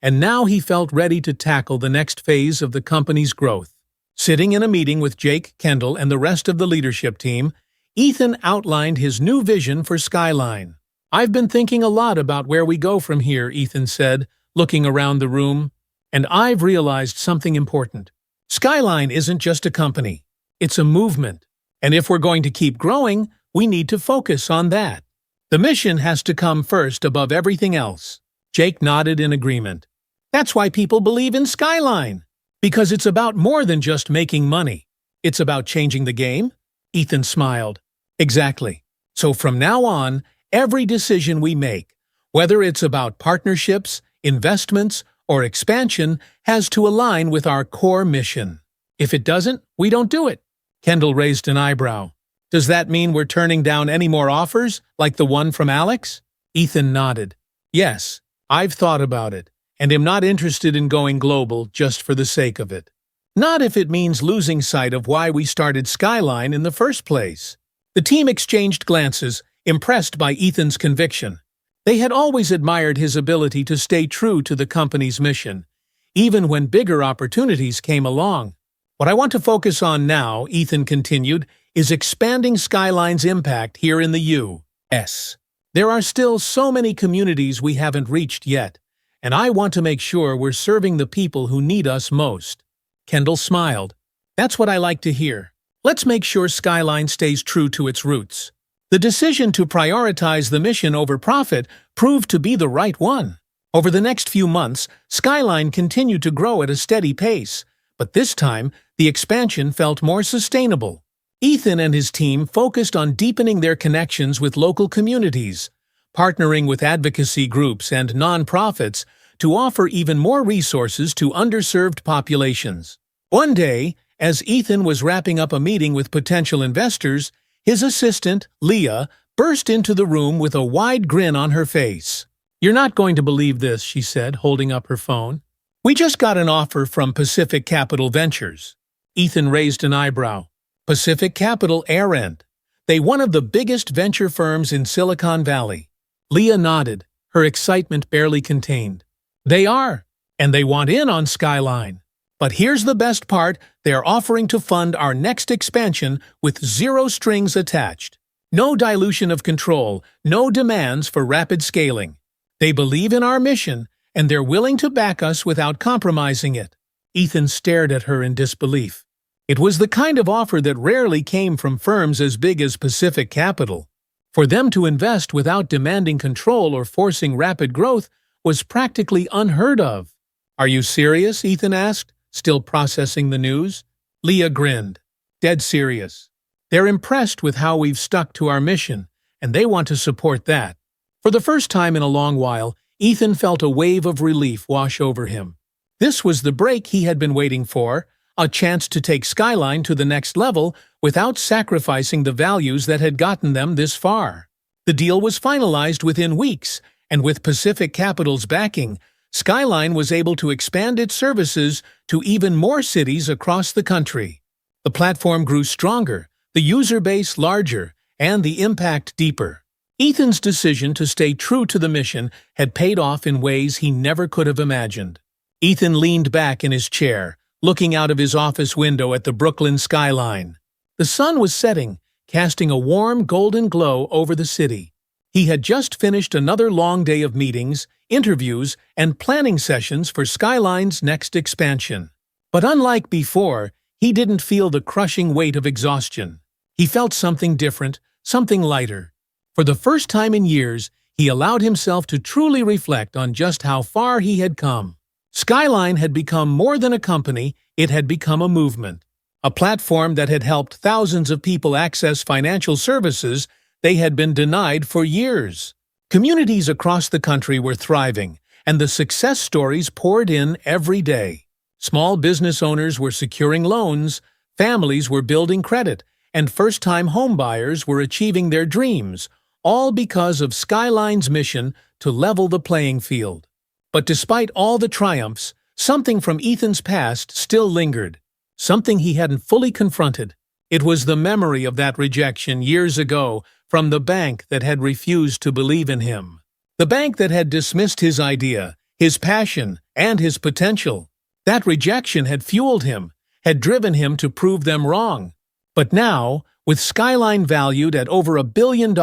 and now he felt ready to tackle the next phase of the company's growth. Sitting in a meeting with Jake, Kendall, and the rest of the leadership team, Ethan outlined his new vision for Skyline. "I've been thinking a lot about where we go from here," Ethan said, looking around the room. "And I've realized something important. Skyline isn't just a company. It's a movement. And if we're going to keep growing, we need to focus on that. The mission has to come first above everything else." Jake nodded in agreement. "That's why people believe in Skyline. Because it's about more than just making money. It's about changing the game?" Ethan smiled. "Exactly. So from now on, every decision we make, whether it's about partnerships, investments, or expansion, has to align with our core mission. If it doesn't, we don't do it." Kendall raised an eyebrow. "Does that mean we're turning down any more offers, like the one from Alex?" Ethan nodded. "Yes, I've thought about it, and am not interested in going global just for the sake of it. Not if it means losing sight of why we started Skyline in the first place." The team exchanged glances, impressed by Ethan's conviction. They had always admired his ability to stay true to the company's mission, even when bigger opportunities came along. "What I want to focus on now," Ethan continued, "is expanding Skyline's impact here in the U.S. There are still so many communities we haven't reached yet, and I want to make sure we're serving the people who need us most." Kendall smiled. "That's what I like to hear. Let's make sure Skyline stays true to its roots." The decision to prioritize the mission over profit proved to be the right one. Over the next few months, Skyline continued to grow at a steady pace, but this time, the expansion felt more sustainable. Ethan and his team focused on deepening their connections with local communities, partnering with advocacy groups and nonprofits to offer even more resources to underserved populations. One day, as Ethan was wrapping up a meeting with potential investors, his assistant, Leah, burst into the room with a wide grin on her face. "You're not going to believe this," she said, holding up her phone. "We just got an offer from Pacific Capital Ventures." Ethan raised an eyebrow. Pacific Capital Airend. They one of the biggest venture firms in Silicon Valley. Leah nodded, her excitement barely contained. "They are, and they want in on Skyline. But here's the best part, they're offering to fund our next expansion with zero strings attached. No dilution of control, no demands for rapid scaling. They believe in our mission, and they're willing to back us without compromising it." Ethan stared at her in disbelief. It was the kind of offer that rarely came from firms as big as Pacific Capital. For them to invest without demanding control or forcing rapid growth was practically unheard of. "Are you serious?" Ethan asked, still processing the news. Leah grinned. "Dead serious. They're impressed with how we've stuck to our mission, and they want to support that." For the first time in a long while, Ethan felt a wave of relief wash over him. This was the break he had been waiting for, a chance to take Skyline to the next level without sacrificing the values that had gotten them this far. The deal was finalized within weeks, and with Pacific Capital's backing, Skyline was able to expand its services to even more cities across the country. The platform grew stronger, the user base larger, and the impact deeper. Ethan's decision to stay true to the mission had paid off in ways he never could have imagined. Ethan leaned back in his chair, looking out of his office window at the Brooklyn skyline. The sun was setting, casting a warm golden glow over the city. He had just finished another long day of meetings, interviews, and planning sessions for Skyline's next expansion. But unlike before, he didn't feel the crushing weight of exhaustion. He felt something different, something lighter. For the first time in years, he allowed himself to truly reflect on just how far he had come. Skyline had become more than a company, it had become a movement. A platform that had helped thousands of people access financial services they had been denied for years. Communities across the country were thriving, and the success stories poured in every day. Small business owners were securing loans, families were building credit, and first-time homebuyers were achieving their dreams, all because of Skyline's mission to level the playing field. But despite all the triumphs, something from Ethan's past still lingered, something he hadn't fully confronted. It was the memory of that rejection years ago from the bank that had refused to believe in him. The bank that had dismissed his idea, his passion, and his potential. That rejection had fueled him, had driven him to prove them wrong. But now, with Skyline valued at over $1 billion,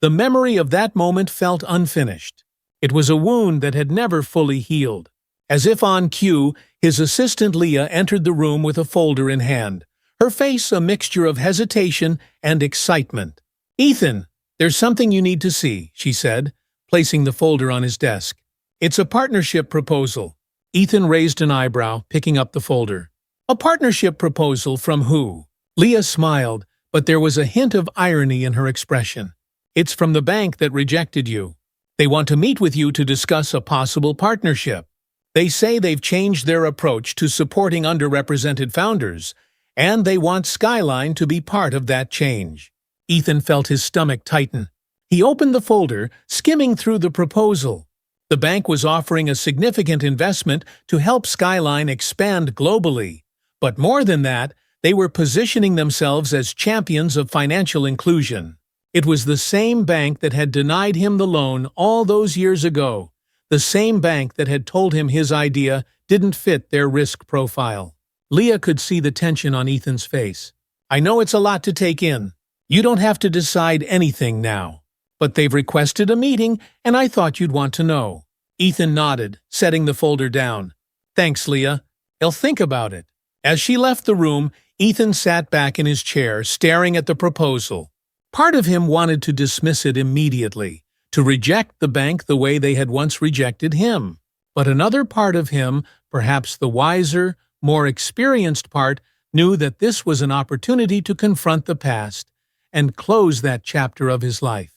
the memory of that moment felt unfinished. It was a wound that had never fully healed. As if on cue, his assistant Leah entered the room with a folder in hand, her face a mixture of hesitation and excitement. "Ethan, there's something you need to see," she said, placing the folder on his desk. "It's a partnership proposal." Ethan raised an eyebrow, picking up the folder. "A partnership proposal from who?" Leah smiled, but there was a hint of irony in her expression. "It's from the bank that rejected you. They want to meet with you to discuss a possible partnership. They say they've changed their approach to supporting underrepresented founders, and they want Skyline to be part of that change." Ethan felt his stomach tighten. He opened the folder, skimming through the proposal. The bank was offering a significant investment to help Skyline expand globally. But more than that, they were positioning themselves as champions of financial inclusion. It was the same bank that had denied him the loan all those years ago, the same bank that had told him his idea didn't fit their risk profile. Leah could see the tension on Ethan's face. "I know it's a lot to take in. You don't have to decide anything now. But they've requested a meeting, and I thought you'd want to know." Ethan nodded, setting the folder down. "Thanks, Leah. I'll think about it." As she left the room, Ethan sat back in his chair, staring at the proposal. Part of him wanted to dismiss it immediately, to reject the bank the way they had once rejected him. But another part of him, perhaps the wiser, more experienced part, knew that this was an opportunity to confront the past and close that chapter of his life.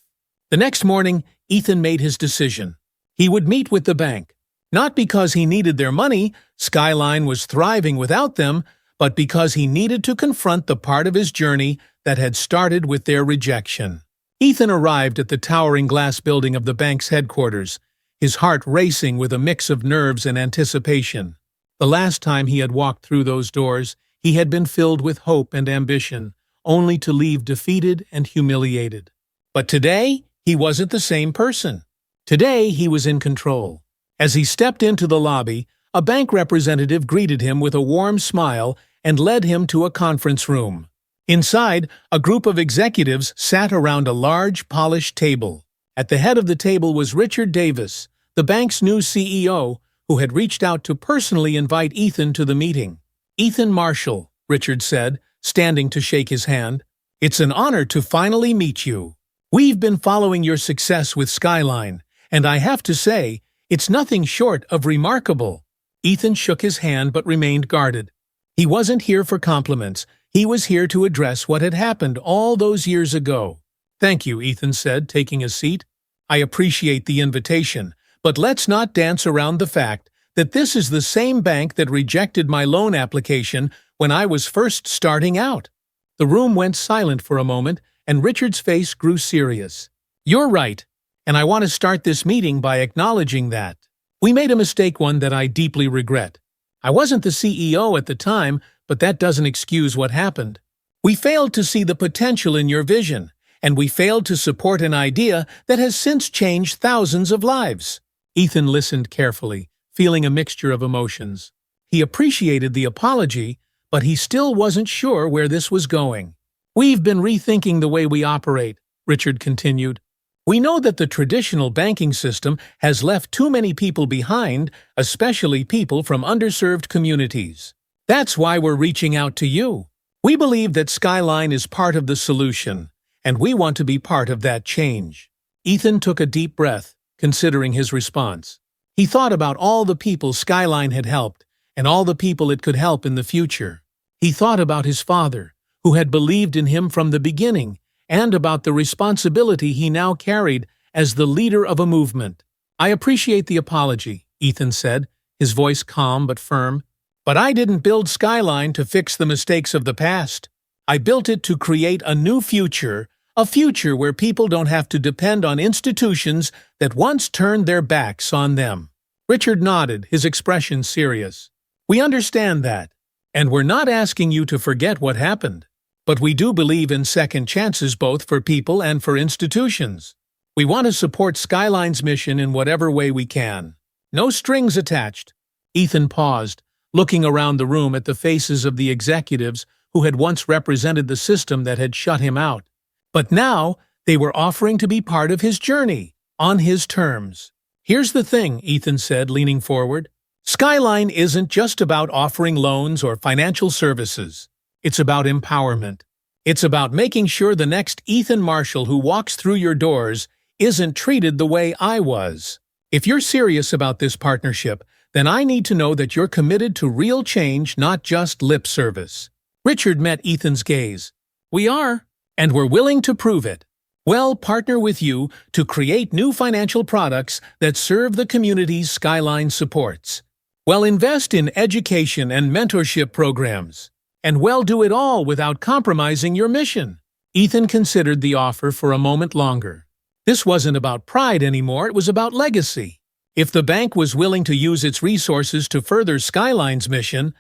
The next morning, Ethan made his decision. He would meet with the bank, not because he needed their money, Skyline was thriving without them, but because he needed to confront the part of his journey that had started with their rejection. Ethan arrived at the towering glass building of the bank's headquarters, his heart racing with a mix of nerves and anticipation. The last time he had walked through those doors, he had been filled with hope and ambition, only to leave defeated and humiliated. But today, he wasn't the same person. Today, he was in control. As he stepped into the lobby, a bank representative greeted him with a warm smile and led him to a conference room. Inside, a group of executives sat around a large, polished table. At the head of the table was Richard Davis, the bank's new CEO, who had reached out to personally invite Ethan to the meeting. "Ethan Marshall," Richard said, standing to shake his hand. "It's an honor to finally meet you. We've been following your success with Skyline, and I have to say, it's nothing short of remarkable." Ethan shook his hand but remained guarded. He wasn't here for compliments. He was here to address what had happened all those years ago. "Thank you," Ethan said, taking a seat. "I appreciate the invitation, but let's not dance around the fact that this is the same bank that rejected my loan application when I was first starting out." The room went silent for a moment, and Richard's face grew serious. "You're right, and I want to start this meeting by acknowledging that. We made a mistake, one that I deeply regret. I wasn't the CEO at the time, but that doesn't excuse what happened. We failed to see the potential in your vision, and we failed to support an idea that has since changed thousands of lives." Ethan listened carefully, feeling a mixture of emotions. He appreciated the apology, but he still wasn't sure where this was going. "We've been rethinking the way we operate," Richard continued. "We know that the traditional banking system has left too many people behind, especially people from underserved communities. That's why we're reaching out to you. We believe that Skyline is part of the solution, and we want to be part of that change." Ethan took a deep breath, considering his response. He thought about all the people Skyline had helped, and all the people it could help in the future. He thought about his father, who had believed in him from the beginning, and about the responsibility he now carried as the leader of a movement. "I appreciate the apology," Ethan said, his voice calm but firm. "But I didn't build Skyline to fix the mistakes of the past. I built it to create a new future, a future where people don't have to depend on institutions that once turned their backs on them." Richard nodded, his expression serious. "We understand that, and we're not asking you to forget what happened. But we do believe in second chances both for people and for institutions. We want to support Skyline's mission in whatever way we can. No strings attached." Ethan paused, looking around the room at the faces of the executives who had once represented the system that had shut him out. But now, they were offering to be part of his journey, on his terms. "Here's the thing," Ethan said, leaning forward. "Skyline isn't just about offering loans or financial services. It's about empowerment. It's about making sure the next Ethan Marshall who walks through your doors isn't treated the way I was. If you're serious about this partnership, then I need to know that you're committed to real change, not just lip service." Richard met Ethan's gaze. "We are, and we're willing to prove it. We'll partner with you to create new financial products that serve the communities Skyline supports. We'll invest in education and mentorship programs. And we'll do it all without compromising your mission." Ethan considered the offer for a moment longer. This wasn't about pride anymore, it was about legacy. If the bank was willing to use its resources to further Skyline's mission,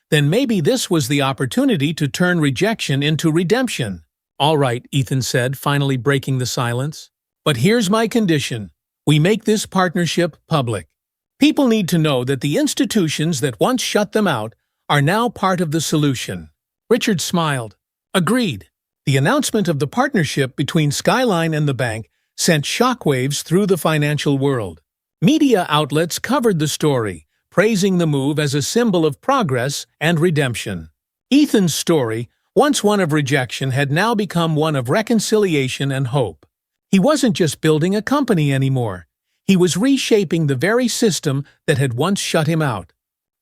then maybe this was the opportunity to turn rejection into redemption. "All right," Ethan said, finally breaking the silence. "But here's my condition. We make this partnership public. People need to know that the institutions that once shut them out are now part of the solution." Richard smiled. "Agreed." The announcement of the partnership between Skyline and the bank sent shockwaves through the financial world. Media outlets covered the story, praising the move as a symbol of progress and redemption. Ethan's story, once one of rejection, had now become one of reconciliation and hope. He wasn't just building a company anymore. He was reshaping the very system that had once shut him out.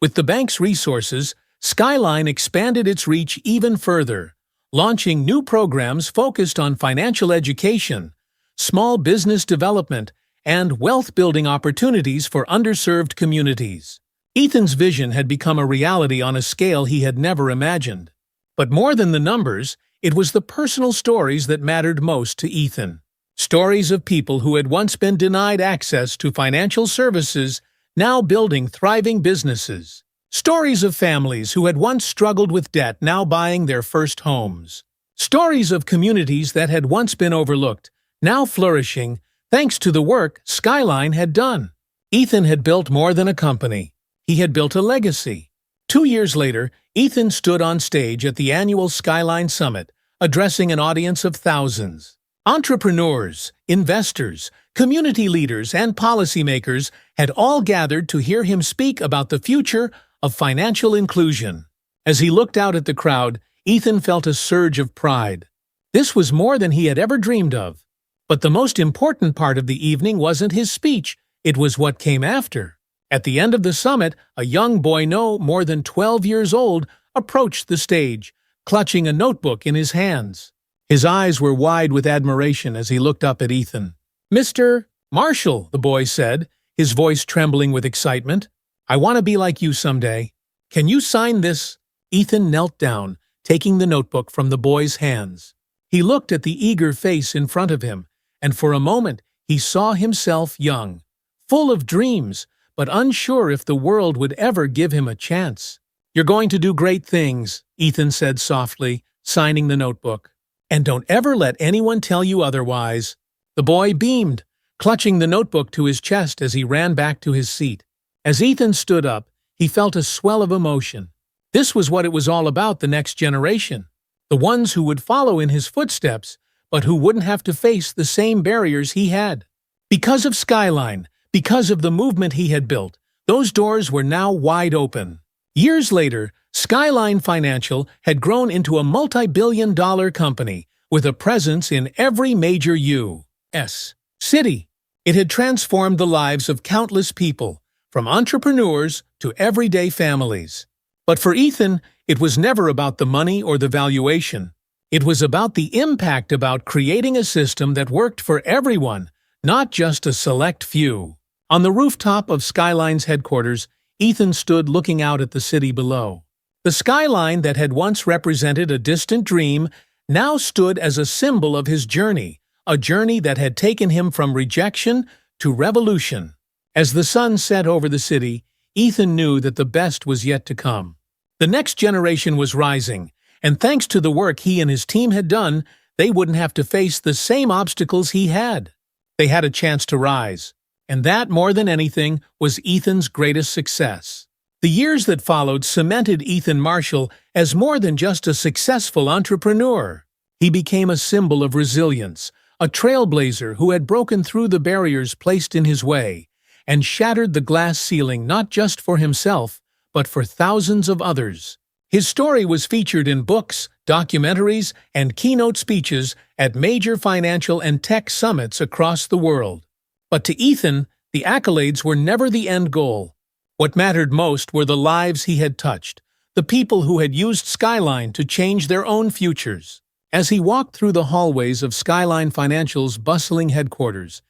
With the bank's resources, Skyline expanded its reach even further, launching new programs focused on financial education, small business development, and wealth-building opportunities for underserved communities. Ethan's vision had become a reality on a scale he had never imagined. But more than the numbers, it was the personal stories that mattered most to Ethan. Stories of people who had once been denied access to financial services, now building thriving businesses. Stories of families who had once struggled with debt, now buying their first homes. Stories of communities that had once been overlooked, now flourishing, thanks to the work Skyline had done. Ethan had built more than a company. He had built a legacy. 2 years later, Ethan stood on stage at the annual Skyline Summit, addressing an audience of thousands. Entrepreneurs, investors, community leaders, and policymakers had all gathered to hear him speak about the future of financial inclusion. As he looked out at the crowd, Ethan felt a surge of pride. This was more than he had ever dreamed of. But the most important part of the evening wasn't his speech, it was what came after. At the end of the summit, a young boy no more than 12 years old approached the stage, clutching a notebook in his hands. His eyes were wide with admiration as he looked up at Ethan. "Mr. Marshall," the boy said, his voice trembling with excitement. "I want to be like you someday. Can you sign this?" Ethan knelt down, taking the notebook from the boy's hands. He looked at the eager face in front of him, and for a moment he saw himself young, full of dreams, but unsure if the world would ever give him a chance. "You're going to do great things," Ethan said softly, signing the notebook. "And don't ever let anyone tell you otherwise." The boy beamed, clutching the notebook to his chest as he ran back to his seat. As Ethan stood up, he felt a swell of emotion. This was what it was all about, the next generation. The ones who would follow in his footsteps, but who wouldn't have to face the same barriers he had. Because of Skyline, because of the movement he had built, those doors were now wide open. Years later, Skyline Financial had grown into a multi-billion-dollar company with a presence in every major U.S. city. It had transformed the lives of countless people, from entrepreneurs to everyday families. But for Ethan, it was never about the money or the valuation. It was about the impact, about creating a system that worked for everyone, not just a select few. On the rooftop of Skyline's headquarters, Ethan stood looking out at the city below. The skyline that had once represented a distant dream now stood as a symbol of his journey, a journey that had taken him from rejection to revolution. As the sun set over the city, Ethan knew that the best was yet to come. The next generation was rising, and thanks to the work he and his team had done, they wouldn't have to face the same obstacles he had. They had a chance to rise. And that, more than anything, was Ethan's greatest success. The years that followed cemented Ethan Marshall as more than just a successful entrepreneur. He became a symbol of resilience, a trailblazer who had broken through the barriers placed in his way, and shattered the glass ceiling not just for himself, but for thousands of others. His story was featured in books, documentaries, and keynote speeches at major financial and tech summits across the world. But to Ethan, the accolades were never the end goal. What mattered most were the lives he had touched, the people who had used Skyline to change their own futures. As he walked through the hallways of Skyline Financial's bustling headquarters,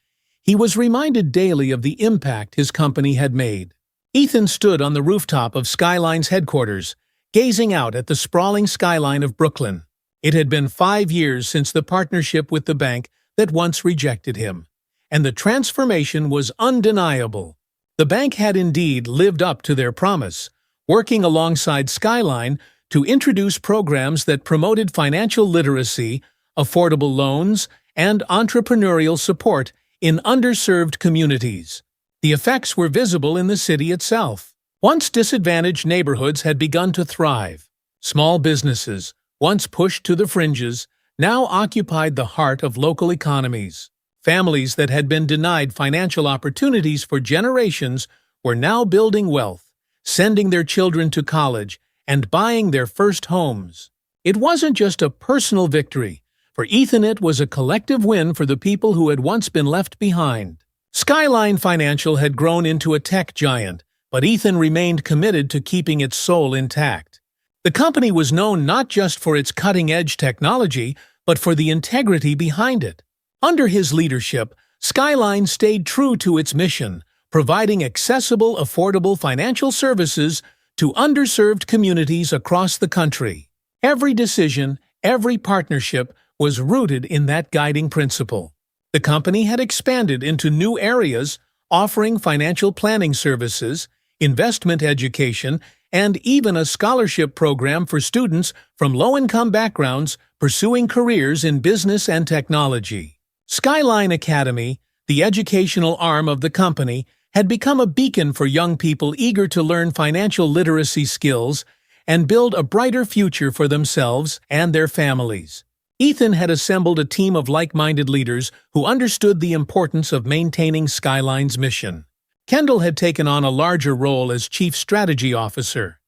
he was reminded daily of the impact his company had made. Ethan stood on the rooftop of Skyline's headquarters, gazing out at the sprawling skyline of Brooklyn. It had been 5 years since the partnership with the bank that once rejected him, and the transformation was undeniable. The bank had indeed lived up to their promise, working alongside Skyline to introduce programs that promoted financial literacy, affordable loans, and entrepreneurial support in underserved communities. The effects were visible in the city itself. Once disadvantaged neighborhoods had begun to thrive. Small businesses, once pushed to the fringes, now occupied the heart of local economies. Families that had been denied financial opportunities for generations were now building wealth, sending their children to college, and buying their first homes. It wasn't just a personal victory. For Ethan, it was a collective win for the people who had once been left behind. Skyline Financial had grown into a tech giant, but Ethan remained committed to keeping its soul intact. The company was known not just for its cutting-edge technology, but for the integrity behind it. Under his leadership, Skyline stayed true to its mission, providing accessible, affordable financial services to underserved communities across the country. Every decision, every partnership was rooted in that guiding principle. The company had expanded into new areas, offering financial planning services, investment education, and even a scholarship program for students from low-income backgrounds pursuing careers in business and technology. Skyline Academy, the educational arm of the company, had become a beacon for young people eager to learn financial literacy skills and build a brighter future for themselves and their families. Ethan had assembled a team of like-minded leaders who understood the importance of maintaining Skyline's mission. Kendall had taken on a larger role as Chief Strategy Officer,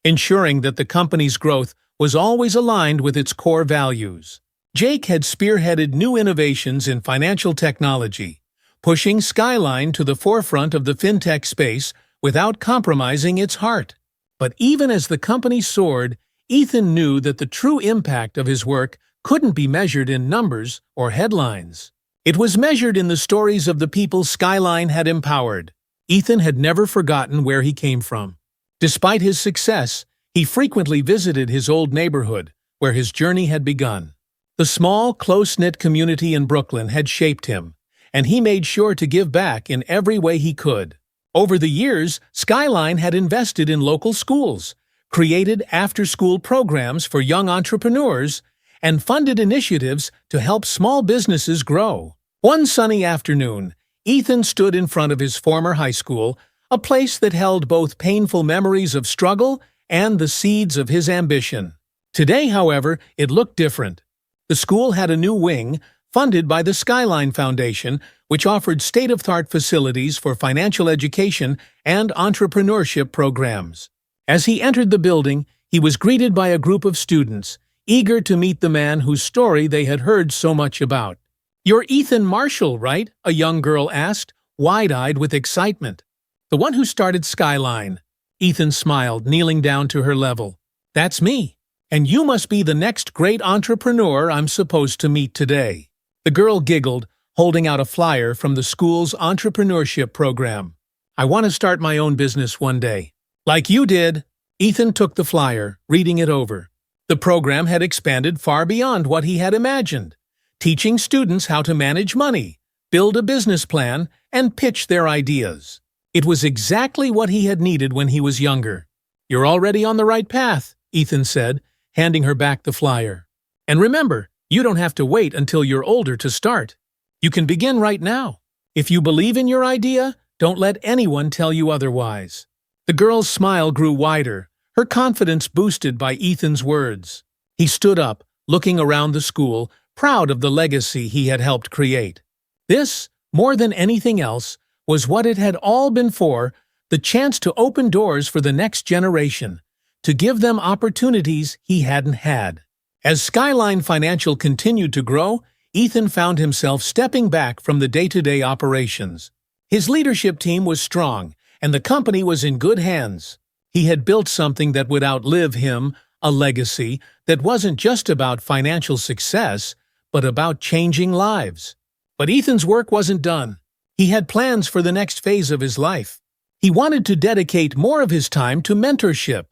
ensuring that the company's growth was always aligned with its core values. Jake had spearheaded new innovations in financial technology, pushing Skyline to the forefront of the fintech space without compromising its heart. But even as the company soared, Ethan knew that the true impact of his work couldn't be measured in numbers or headlines. It was measured in the stories of the people Skyline had empowered. Ethan had never forgotten where he came from. Despite his success, he frequently visited his old neighborhood, where his journey had begun. The small, close-knit community in Brooklyn had shaped him, and he made sure to give back in every way he could. Over the years, Skyline had invested in local schools, created after-school programs for young entrepreneurs, and funded initiatives to help small businesses grow. One sunny afternoon, Ethan stood in front of his former high school, a place that held both painful memories of struggle and the seeds of his ambition. Today, however, it looked different. The school had a new wing, funded by the Skyline Foundation, which offered state-of-the-art facilities for financial education and entrepreneurship programs. As he entered the building, he was greeted by a group of students, eager to meet the man whose story they had heard so much about. "You're Ethan Marshall, right?" a young girl asked, wide-eyed with excitement. "The one who started Skyline." Ethan smiled, kneeling down to her level. "That's me. And you must be the next great entrepreneur I'm supposed to meet today." The girl giggled, holding out a flyer from the school's entrepreneurship program. "I want to start my own business one day." "Like you did." Ethan took the flyer, reading it over. The program had expanded far beyond what he had imagined, teaching students how to manage money, build a business plan, and pitch their ideas. It was exactly what he had needed when he was younger. "You're already on the right path," Ethan said, handing her back the flyer. "And remember, you don't have to wait until you're older to start. You can begin right now. If you believe in your idea, don't let anyone tell you otherwise." The girl's smile grew wider, her confidence boosted by Ethan's words. He stood up, looking around the school, proud of the legacy he had helped create. This, more than anything else, was what it had all been for, the chance to open doors for the next generation, to give them opportunities he hadn't had. As Skyline Financial continued to grow, Ethan found himself stepping back from the day-to-day operations. His leadership team was strong, and the company was in good hands. He had built something that would outlive him, a legacy that wasn't just about financial success, but about changing lives. But Ethan's work wasn't done. He had plans for the next phase of his life. He wanted to dedicate more of his time to mentorship,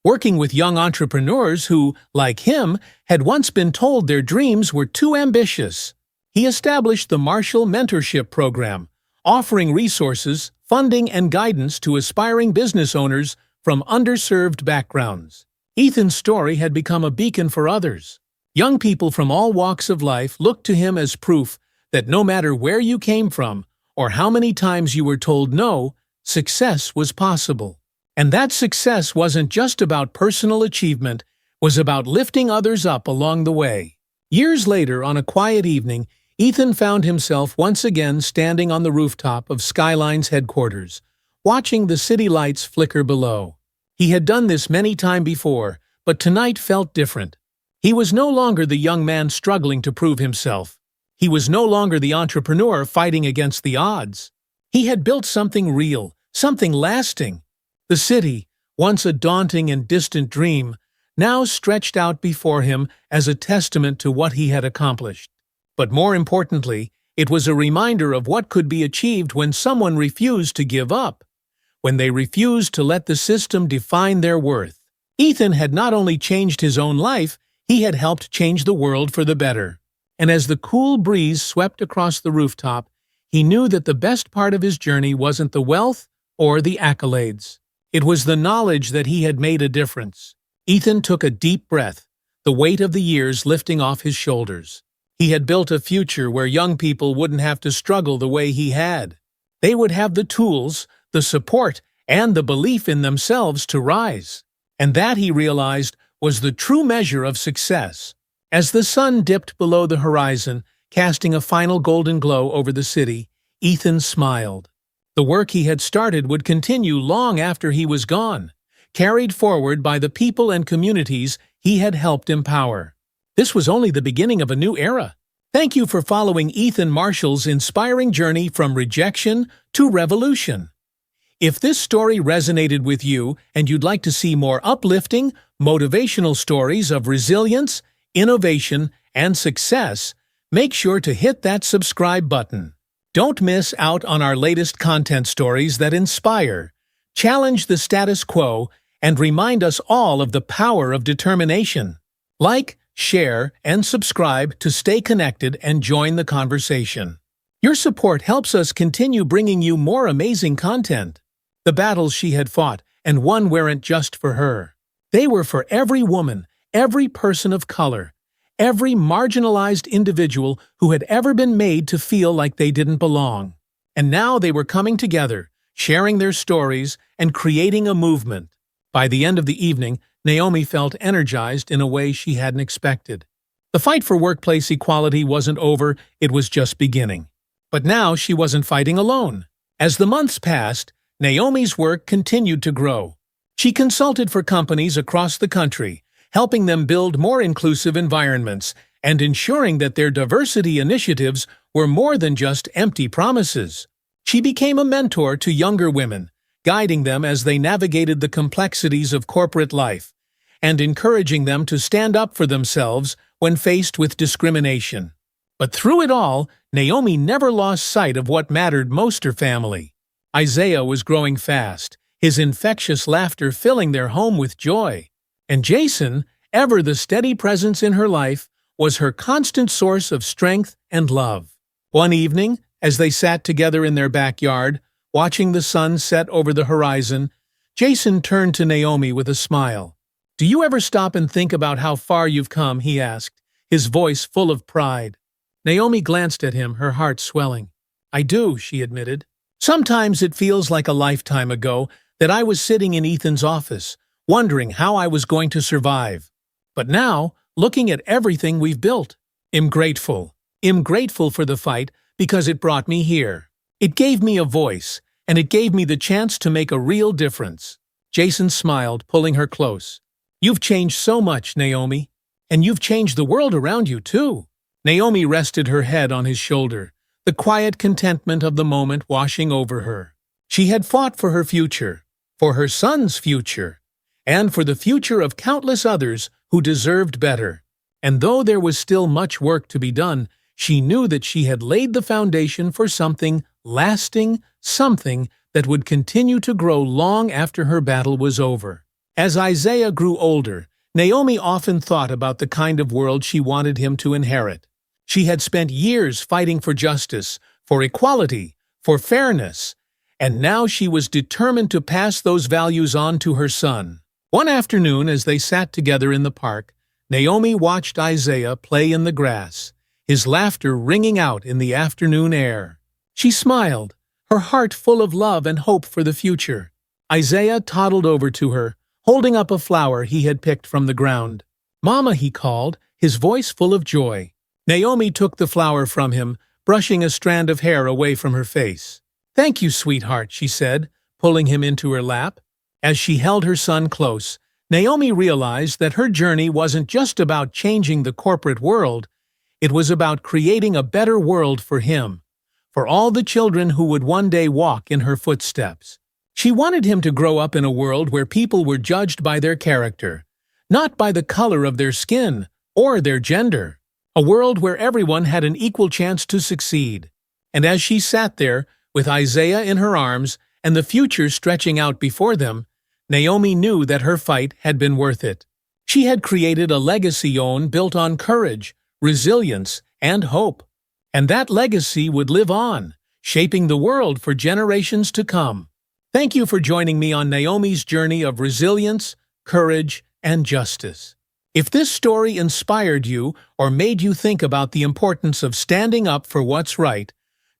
working with young entrepreneurs who, like him, had once been told their dreams were too ambitious. He established the Marshall Mentorship Program, offering resources, funding, and guidance to aspiring business owners from underserved backgrounds. Ethan's story had become a beacon for others. Young people from all walks of life looked to him as proof that no matter where you came from or how many times you were told no, success was possible. And that success wasn't just about personal achievement, was about lifting others up along the way. Years later, on a quiet evening, Ethan found himself once again standing on the rooftop of Skyline's headquarters, watching the city lights flicker below. He had done this many times before, but tonight felt different. He was no longer the young man struggling to prove himself. He was no longer the entrepreneur fighting against the odds. He had built something real, something lasting. The city, once a daunting and distant dream, now stretched out before him as a testament to what he had accomplished. But more importantly, it was a reminder of what could be achieved when someone refused to give up, when they refused to let the system define their worth. Ethan had not only changed his own life, he had helped change the world for the better. And as the cool breeze swept across the rooftop, he knew that the best part of his journey wasn't the wealth or the accolades. It was the knowledge that he had made a difference. Ethan took a deep breath, the weight of the years lifting off his shoulders. He had built a future where young people wouldn't have to struggle the way he had. They would have the tools, the support, and the belief in themselves to rise. And that, he realized, was the true measure of success. As the sun dipped below the horizon, casting a final golden glow over the city, Ethan smiled. The work he had started would continue long after he was gone, carried forward by the people and communities he had helped empower. This was only the beginning of a new era. Thank you for following Ethan Marshall's inspiring journey from rejection to revolution. If this story resonated with you and you'd like to see more uplifting, motivational stories of resilience, innovation, and success, make sure to hit that subscribe button. Don't miss out on our latest content stories that inspire, challenge the status quo, and remind us all of the power of determination. Like, share, and subscribe to stay connected and join the conversation. Your support helps us continue bringing you more amazing content. The battles she had fought and won weren't just for her. They were for every woman, every person of color, every marginalized individual who had ever been made to feel like they didn't belong. And now they were coming together, sharing their stories, and creating a movement. By the end of the evening, Naomi felt energized in a way she hadn't expected. The fight for workplace equality wasn't over, it was just beginning. But now she wasn't fighting alone. As the months passed, Naomi's work continued to grow. She consulted for companies across the country, helping them build more inclusive environments and ensuring that their diversity initiatives were more than just empty promises. She became a mentor to younger women, guiding them as they navigated the complexities of corporate life and encouraging them to stand up for themselves when faced with discrimination. But through it all, Naomi never lost sight of what mattered most: her family. Isaiah was growing fast, his infectious laughter filling their home with joy. And Jason, ever the steady presence in her life, was her constant source of strength and love. One evening, as they sat together in their backyard, watching the sun set over the horizon, Jason turned to Naomi with a smile. "Do you ever stop and think about how far you've come?" he asked, his voice full of pride. Naomi glanced at him, her heart swelling. "I do," she admitted. "Sometimes it feels like a lifetime ago that I was sitting in Ethan's office, wondering how I was going to survive. But now, looking at everything we've built, I'm grateful. I'm grateful for the fight because it brought me here. It gave me a voice, and it gave me the chance to make a real difference." Jason smiled, pulling her close. "You've changed so much, Naomi. And you've changed the world around you, too." Naomi rested her head on his shoulder, the quiet contentment of the moment washing over her. She had fought for her future, for her son's future, and for the future of countless others who deserved better. And though there was still much work to be done, she knew that she had laid the foundation for something lasting, something that would continue to grow long after her battle was over. As Isaiah grew older, Naomi often thought about the kind of world she wanted him to inherit. She had spent years fighting for justice, for equality, for fairness, and now she was determined to pass those values on to her son. One afternoon, as they sat together in the park, Naomi watched Isaiah play in the grass, his laughter ringing out in the afternoon air. She smiled, her heart full of love and hope for the future. Isaiah toddled over to her, holding up a flower he had picked from the ground. "Mama," he called, his voice full of joy. Naomi took the flower from him, brushing a strand of hair away from her face. "Thank you, sweetheart," she said, pulling him into her lap. As she held her son close, Naomi realized that her journey wasn't just about changing the corporate world, it was about creating a better world for him, for all the children who would one day walk in her footsteps. She wanted him to grow up in a world where people were judged by their character, not by the color of their skin or their gender. A world where everyone had an equal chance to succeed. And as she sat there, with Isaiah in her arms and the future stretching out before them, Naomi knew that her fight had been worth it. She had created a legacy built on courage, resilience, and hope. And that legacy would live on, shaping the world for generations to come. Thank you for joining me on Naomi's journey of resilience, courage, and justice. If this story inspired you or made you think about the importance of standing up for what's right,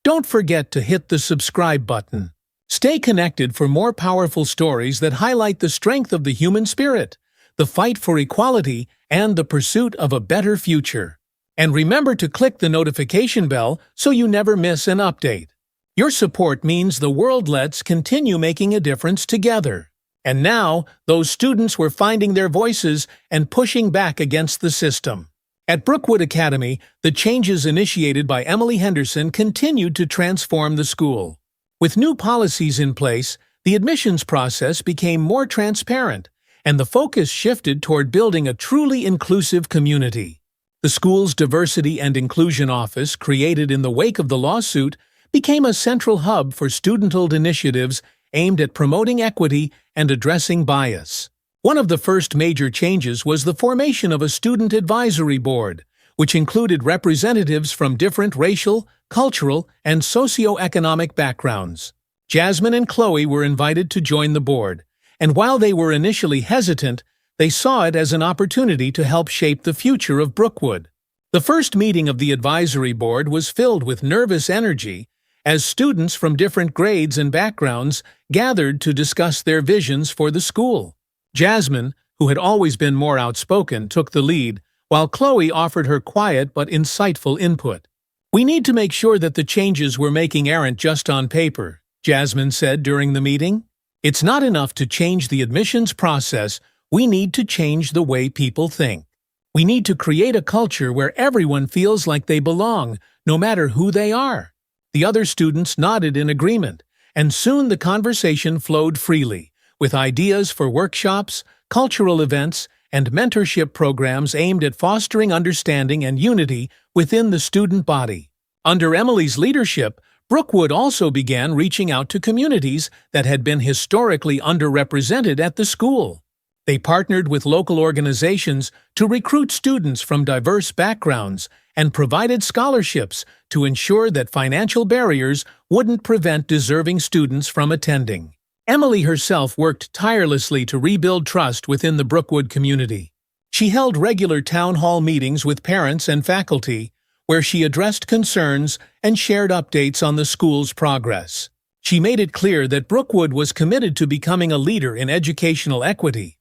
don't forget to hit the subscribe button. Stay connected for more powerful stories that highlight the strength of the human spirit, the fight for equality, and the pursuit of a better future. And remember to click the notification bell so you never miss an update. Your support means the world. Let's continue making a difference together. And now, those students were finding their voices and pushing back against the system. At Brookwood Academy, the changes initiated by Emily Henderson continued to transform the school. With new policies in place, the admissions process became more transparent, and the focus shifted toward building a truly inclusive community. The school's Diversity and Inclusion Office, created in the wake of the lawsuit, became a central hub for student-led initiatives aimed at promoting equity and addressing bias. One of the first major changes was the formation of a student advisory board, which included representatives from different racial, cultural, and socioeconomic backgrounds. Jasmine and Chloe were invited to join the board, and while they were initially hesitant, they saw it as an opportunity to help shape the future of Brookwood. The first meeting of the advisory board was filled with nervous energy, as students from different grades and backgrounds gathered to discuss their visions for the school. Jasmine, who had always been more outspoken, took the lead, while Chloe offered her quiet but insightful input. "We need to make sure that the changes we're making aren't just on paper," Jasmine said during the meeting. "It's not enough to change the admissions process, we need to change the way people think. We need to create a culture where everyone feels like they belong, no matter who they are." The other students nodded in agreement, and soon the conversation flowed freely, with ideas for workshops, cultural events, and mentorship programs aimed at fostering understanding and unity within the student body. Under Emily's leadership, Brookwood also began reaching out to communities that had been historically underrepresented at the school. They partnered with local organizations to recruit students from diverse backgrounds and provided scholarships to ensure that financial barriers wouldn't prevent deserving students from attending. Emily herself worked tirelessly to rebuild trust within the Brookwood community. She held regular town hall meetings with parents and faculty, where she addressed concerns and shared updates on the school's progress. She made it clear that Brookwood was committed to becoming a leader in educational equity.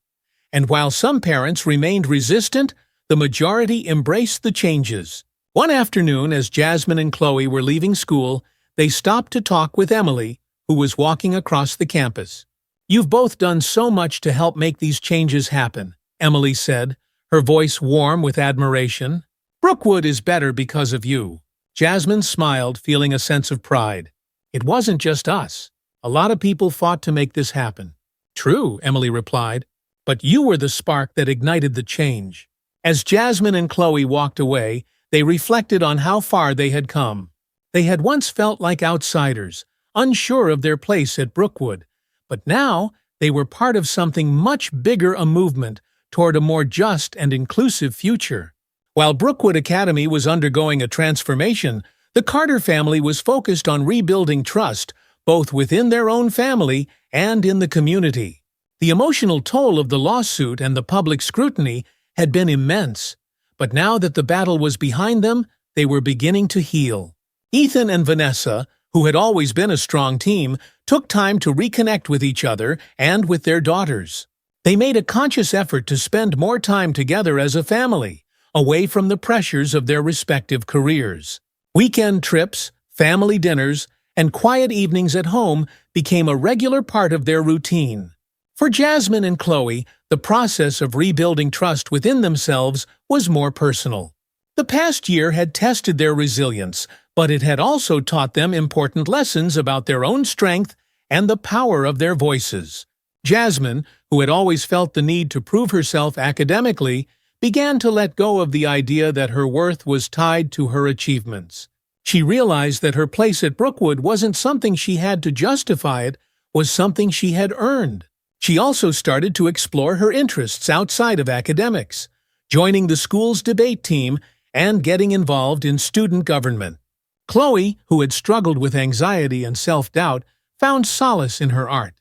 And while some parents remained resistant, the majority embraced the changes. One afternoon, as Jasmine and Chloe were leaving school, they stopped to talk with Emily, who was walking across the campus. "You've both done so much to help make these changes happen," Emily said, her voice warm with admiration. "Brookwood is better because of you." Jasmine smiled, feeling a sense of pride. "It wasn't just us. A lot of people fought to make this happen." "True," Emily replied, "but you were the spark that ignited the change." As Jasmine and Chloe walked away, they reflected on how far they had come. They had once felt like outsiders, unsure of their place at Brookwood, but now they were part of something much bigger, a movement toward a more just and inclusive future. While Brookwood Academy was undergoing a transformation, the Carter family was focused on rebuilding trust, both within their own family and in the community. The emotional toll of the lawsuit and the public scrutiny had been immense, but now that the battle was behind them, they were beginning to heal. Ethan and Vanessa, who had always been a strong team, took time to reconnect with each other and with their daughters. They made a conscious effort to spend more time together as a family, away from the pressures of their respective careers. Weekend trips, family dinners, and quiet evenings at home became a regular part of their routine. For Jasmine and Chloe, the process of rebuilding trust within themselves was more personal. The past year had tested their resilience, but it had also taught them important lessons about their own strength and the power of their voices. Jasmine, who had always felt the need to prove herself academically, began to let go of the idea that her worth was tied to her achievements. She realized that her place at Brookwood wasn't something she had to justify, it was something she had earned. She also started to explore her interests outside of academics, joining the school's debate team and getting involved in student government. Chloe, who had struggled with anxiety and self-doubt, found solace in her art.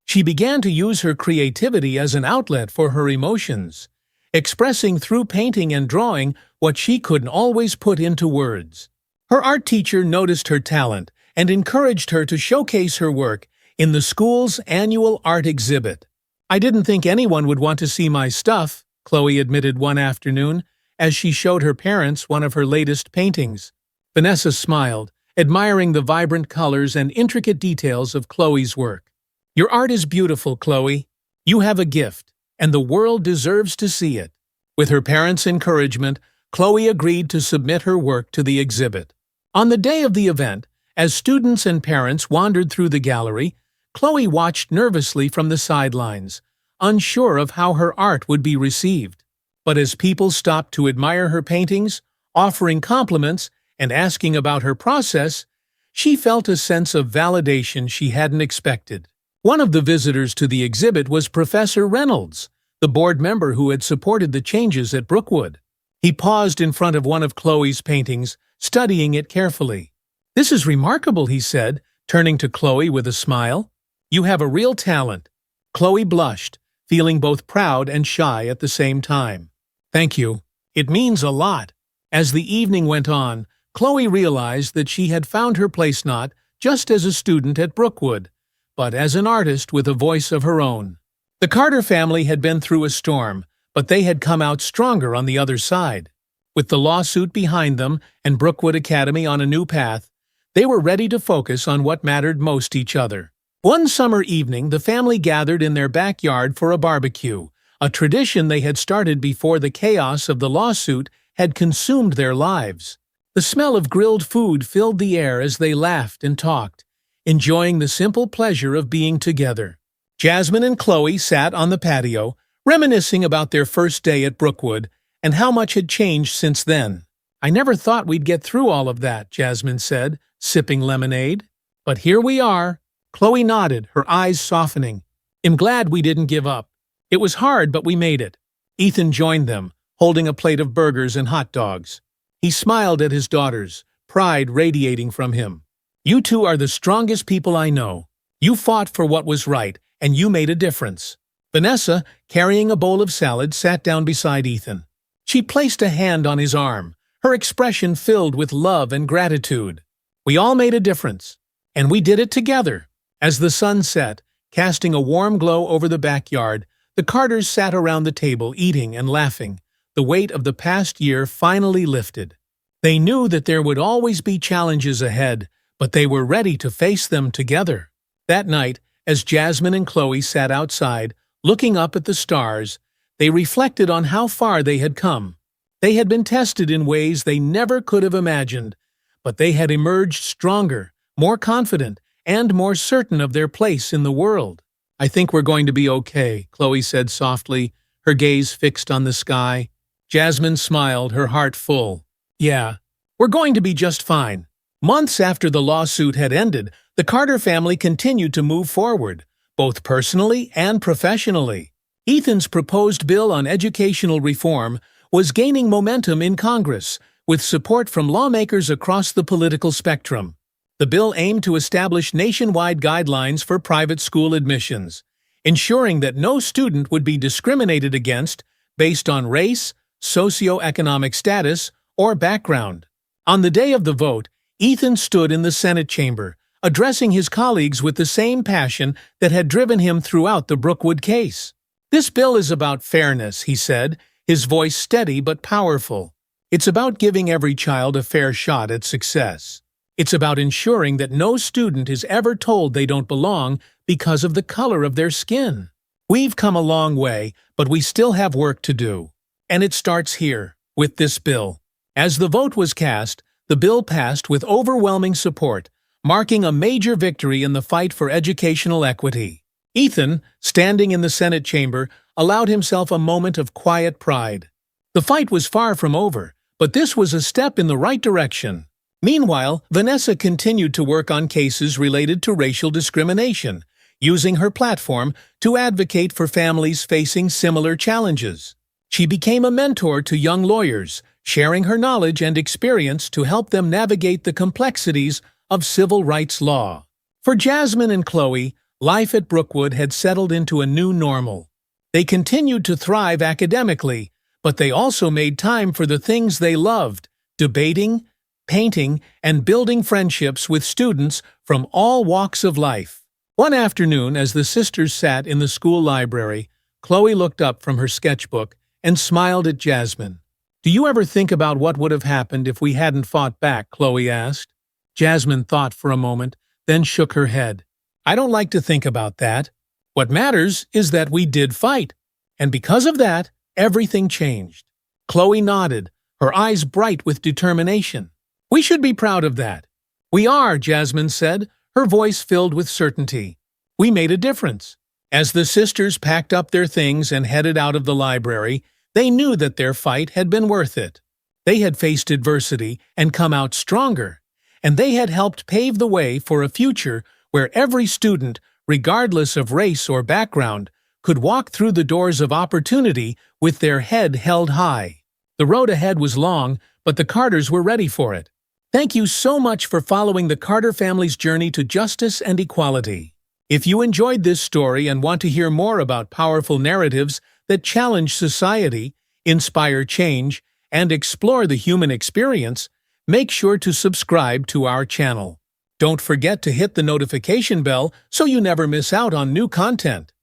She began to use her creativity as an outlet for her emotions, expressing through painting and drawing what she couldn't always put into words. Her art teacher noticed her talent and encouraged her to showcase her work in the school's annual art exhibit. "I didn't think anyone would want to see my stuff," Chloe admitted one afternoon as she showed her parents one of her latest paintings. Vanessa smiled, admiring the vibrant colors and intricate details of Chloe's work. "Your art is beautiful, Chloe. You have a gift, and the world deserves to see it." With her parents' encouragement, Chloe agreed to submit her work to the exhibit. On the day of the event, as students and parents wandered through the gallery, Chloe watched nervously from the sidelines, unsure of how her art would be received. But as people stopped to admire her paintings, offering compliments, and asking about her process, she felt a sense of validation she hadn't expected. One of the visitors to the exhibit was Professor Reynolds, the board member who had supported the changes at Brookwood. He paused in front of one of Chloe's paintings, studying it carefully. "This is remarkable," he said, turning to Chloe with a smile. "You have a real talent." Chloe blushed, feeling both proud and shy at the same time. "Thank you. It means a lot." As the evening went on, Chloe realized that she had found her place not just as a student at Brookwood, but as an artist with a voice of her own. The Carter family had been through a storm, but they had come out stronger on the other side. With the lawsuit behind them and Brookwood Academy on a new path, they were ready to focus on what mattered most to each other. One summer evening, the family gathered in their backyard for a barbecue, a tradition they had started before the chaos of the lawsuit had consumed their lives. The smell of grilled food filled the air as they laughed and talked, enjoying the simple pleasure of being together. Jasmine and Chloe sat on the patio, reminiscing about their first day at Brookwood and how much had changed since then. "I never thought we'd get through all of that," Jasmine said, sipping lemonade. "But here we are." Chloe nodded, her eyes softening. "I'm glad we didn't give up. It was hard, but we made it." Ethan joined them, holding a plate of burgers and hot dogs. He smiled at his daughters, pride radiating from him. "You two are the strongest people I know. You fought for what was right, and you made a difference." Vanessa, carrying a bowl of salad, sat down beside Ethan. She placed a hand on his arm, her expression filled with love and gratitude. "We all made a difference, and we did it together." As the sun set, casting a warm glow over the backyard, the Carters sat around the table eating and laughing. The weight of the past year finally lifted. They knew that there would always be challenges ahead, but they were ready to face them together. That night, as Jasmine and Chloe sat outside, looking up at the stars, they reflected on how far they had come. They had been tested in ways they never could have imagined, but they had emerged stronger, more confident, and more certain of their place in the world. "I think we're going to be okay," Chloe said softly, her gaze fixed on the sky. Jasmine smiled, her heart full. "Yeah, we're going to be just fine." Months after the lawsuit had ended, the Carter family continued to move forward, both personally and professionally. Ethan's proposed bill on educational reform was gaining momentum in Congress, with support from lawmakers across the political spectrum. The bill aimed to establish nationwide guidelines for private school admissions, ensuring that no student would be discriminated against based on race, socioeconomic status, or background. On the day of the vote, Ethan stood in the Senate chamber, addressing his colleagues with the same passion that had driven him throughout the Brookwood case. "This bill is about fairness," he said, his voice steady but powerful. "It's about giving every child a fair shot at success. It's about ensuring that no student is ever told they don't belong because of the color of their skin." We've come a long way, but we still have work to do. And it starts here, with this bill. As the vote was cast, the bill passed with overwhelming support, marking a major victory in the fight for educational equity. Ethan, standing in the Senate chamber, allowed himself a moment of quiet pride. The fight was far from over, but this was a step in the right direction. Meanwhile, Vanessa continued to work on cases related to racial discrimination, using her platform to advocate for families facing similar challenges. She became a mentor to young lawyers, sharing her knowledge and experience to help them navigate the complexities of civil rights law. For Jasmine and Chloe, life at Brookwood had settled into a new normal. They continued to thrive academically, but they also made time for the things they loved: debating, painting, and building friendships with students from all walks of life. One afternoon, as the sisters sat in the school library, Chloe looked up from her sketchbook and smiled at Jasmine. "Do you ever think about what would have happened if we hadn't fought back?" Chloe asked. Jasmine thought for a moment, then shook her head. "I don't like to think about that. What matters is that we did fight. And because of that, everything changed." Chloe nodded, her eyes bright with determination. "We should be proud of that." "We are," Jasmine said, her voice filled with certainty. "We made a difference." As the sisters packed up their things and headed out of the library, they knew that their fight had been worth it. They had faced adversity and come out stronger, and they had helped pave the way for a future where every student, regardless of race or background, could walk through the doors of opportunity with their head held high. The road ahead was long, but the Carters were ready for it. Thank you so much for following the Carter family's journey to justice and equality. If you enjoyed this story and want to hear more about powerful narratives that challenge society, inspire change, and explore the human experience, make sure to subscribe to our channel. Don't forget to hit the notification bell so you never miss out on new content.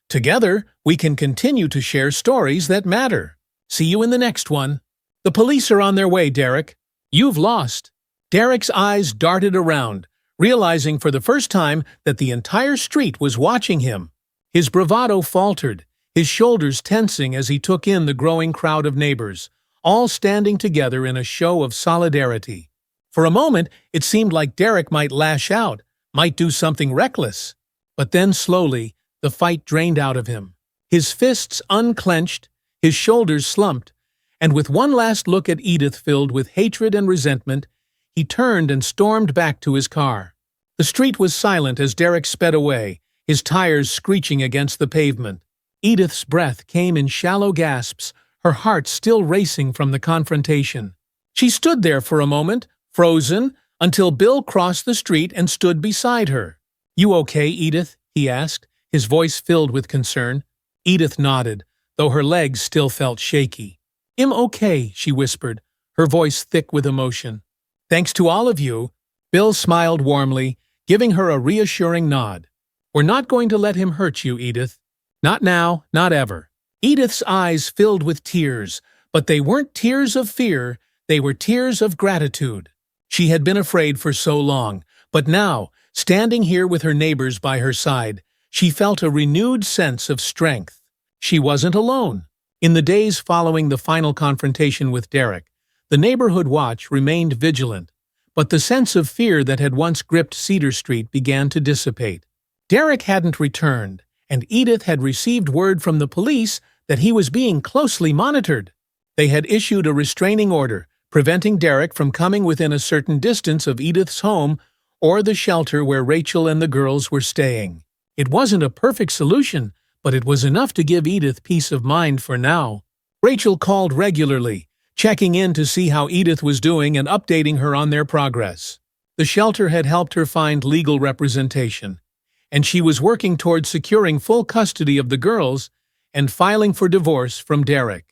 Together, we can continue to share stories that matter. See you in the next one. The police are on their way, Derek. You've lost. Derek's eyes darted around, realizing for the first time that the entire street was watching him. His bravado faltered, his shoulders tensing as he took in the growing crowd of neighbors, all standing together in a show of solidarity. For a moment, it seemed like Derek might lash out, might do something reckless. But then slowly, the fight drained out of him. His fists unclenched, his shoulders slumped, and with one last look at Edith filled with hatred and resentment, he turned and stormed back to his car. The street was silent as Derek sped away, his tires screeching against the pavement. Edith's breath came in shallow gasps, her heart still racing from the confrontation. She stood there for a moment, frozen, until Bill crossed the street and stood beside her. "You okay, Edith?" he asked, his voice filled with concern. Edith nodded, though her legs still felt shaky. "I'm okay," she whispered, her voice thick with emotion. "Thanks to all of you." Bill smiled warmly, giving her a reassuring nod. "We're not going to let him hurt you, Edith. Not now, not ever." Edith's eyes filled with tears, but they weren't tears of fear, they were tears of gratitude. She had been afraid for so long, but now, standing here with her neighbors by her side, she felt a renewed sense of strength. She wasn't alone. In the days following the final confrontation with Derek, the neighborhood watch remained vigilant, but the sense of fear that had once gripped Cedar Street began to dissipate. Derek hadn't returned, and Edith had received word from the police that he was being closely monitored. They had issued a restraining order, preventing Derek from coming within a certain distance of Edith's home or the shelter where Rachel and the girls were staying. It wasn't a perfect solution, but it was enough to give Edith peace of mind for now. Rachel called regularly, checking in to see how Edith was doing and updating her on their progress. The shelter had helped her find legal representation, and she was working towards securing full custody of the girls and filing for divorce from Derek.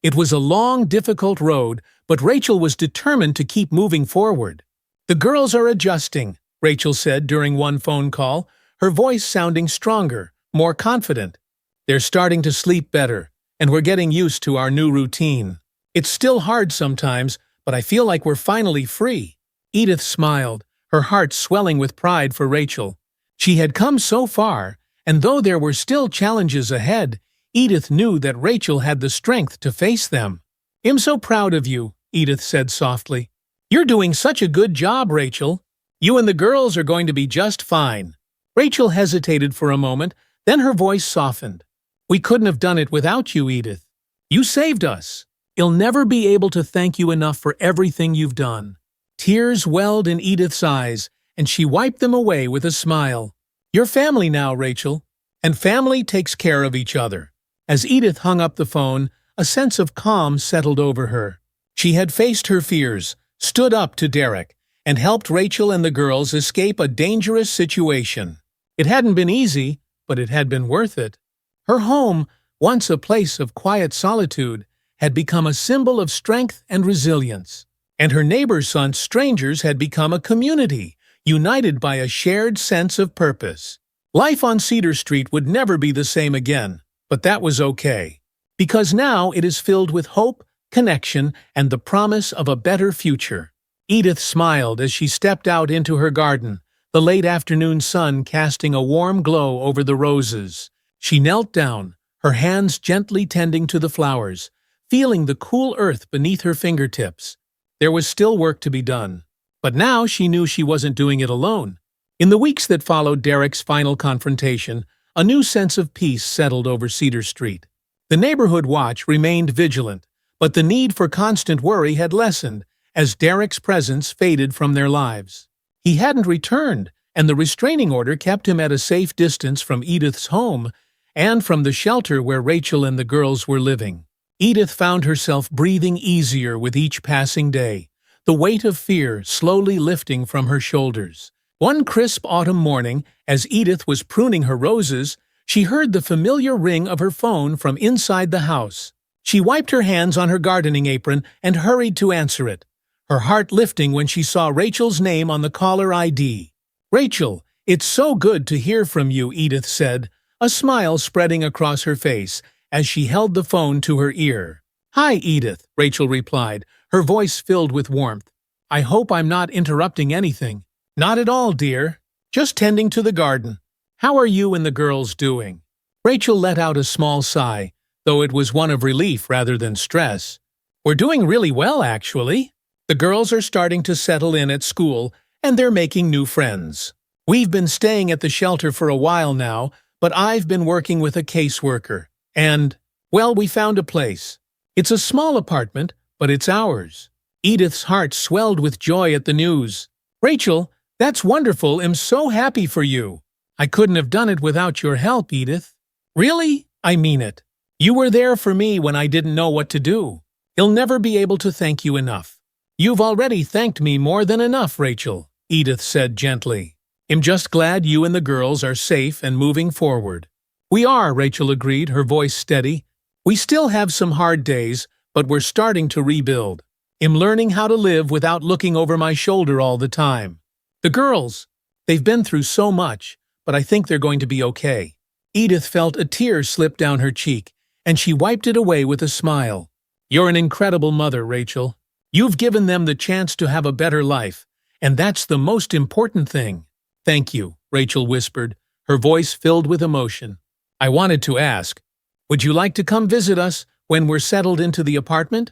It was a long, difficult road, but Rachel was determined to keep moving forward. "The girls are adjusting," Rachel said during one phone call, her voice sounding stronger, more confident. "They're starting to sleep better, and we're getting used to our new routine. It's still hard sometimes, but I feel like we're finally free." Edith smiled, her heart swelling with pride for Rachel. She had come so far, And though there were still challenges ahead, Edith knew that Rachel had the strength to face them. "I'm so proud of you," Edith said softly. "You're doing such a good job, Rachel. You and the girls are going to be just fine." Rachel hesitated for a moment, then her voice softened. "We couldn't have done it without you, Edith. You saved us. I'll never be able to thank you enough for everything you've done." Tears welled in Edith's eyes, and she wiped them away with a smile. "You're family now, Rachel, and family takes care of each other." As Edith hung up the phone, a sense of calm settled over her. She had faced her fears, stood up to Derek, and helped Rachel and the girls escape a dangerous situation. It hadn't been easy, but it had been worth it. Her home, once a place of quiet solitude, had become a symbol of strength and resilience. And her neighbors' sons, strangers, had become a community, united by a shared sense of purpose. Life on Cedar Street would never be the same again, but that was okay. Because now it is filled with hope, connection, and the promise of a better future. Edith smiled as she stepped out into her garden, the late afternoon sun casting a warm glow over the roses. She knelt down, her hands gently tending to the flowers, feeling the cool earth beneath her fingertips. There was still work to be done, but now she knew she wasn't doing it alone. In the weeks that followed Derek's final confrontation, a new sense of peace settled over Cedar Street. The neighborhood watch remained vigilant, but the need for constant worry had lessened as Derek's presence faded from their lives. He hadn't returned, and the restraining order kept him at a safe distance from Edith's home and from the shelter where Rachel and the girls were living. Edith found herself breathing easier with each passing day, the weight of fear slowly lifting from her shoulders. One crisp autumn morning, as Edith was pruning her roses, she heard the familiar ring of her phone from inside the house. She wiped her hands on her gardening apron and hurried to answer it, her heart lifting when she saw Rachel's name on the caller ID. "Rachel, it's so good to hear from you," Edith said, a smile spreading across her face as she held the phone to her ear. "Hi, Edith," Rachel replied, her voice filled with warmth. "I hope I'm not interrupting anything." "Not at all, dear. Just tending to the garden. How are you and the girls doing?" Rachel let out a small sigh, though it was one of relief rather than stress. "We're doing really well, actually. The girls are starting to settle in at school, and they're making new friends. We've been staying at the shelter for a while now, but I've been working with a caseworker. And, well, we found a place. It's a small apartment, but it's ours." Edith's heart swelled with joy at the news. "Rachel, that's wonderful. I'm so happy for you. I couldn't have done it without your help, Edith. Really? I mean it. You were there for me when I didn't know what to do. I'll never be able to thank you enough." "You've already thanked me more than enough, Rachel," Edith said gently. "I'm just glad you and the girls are safe and moving forward." "We are," Rachel agreed, her voice steady. "We still have some hard days, but we're starting to rebuild. I'm learning how to live without looking over my shoulder all the time. The girls, they've been through so much, but I think they're going to be okay." Edith felt a tear slip down her cheek, and she wiped it away with a smile. "You're an incredible mother, Rachel. You've given them the chance to have a better life, and that's the most important thing." "Thank you," Rachel whispered, her voice filled with emotion. "I wanted to ask, would you like to come visit us when we're settled into the apartment?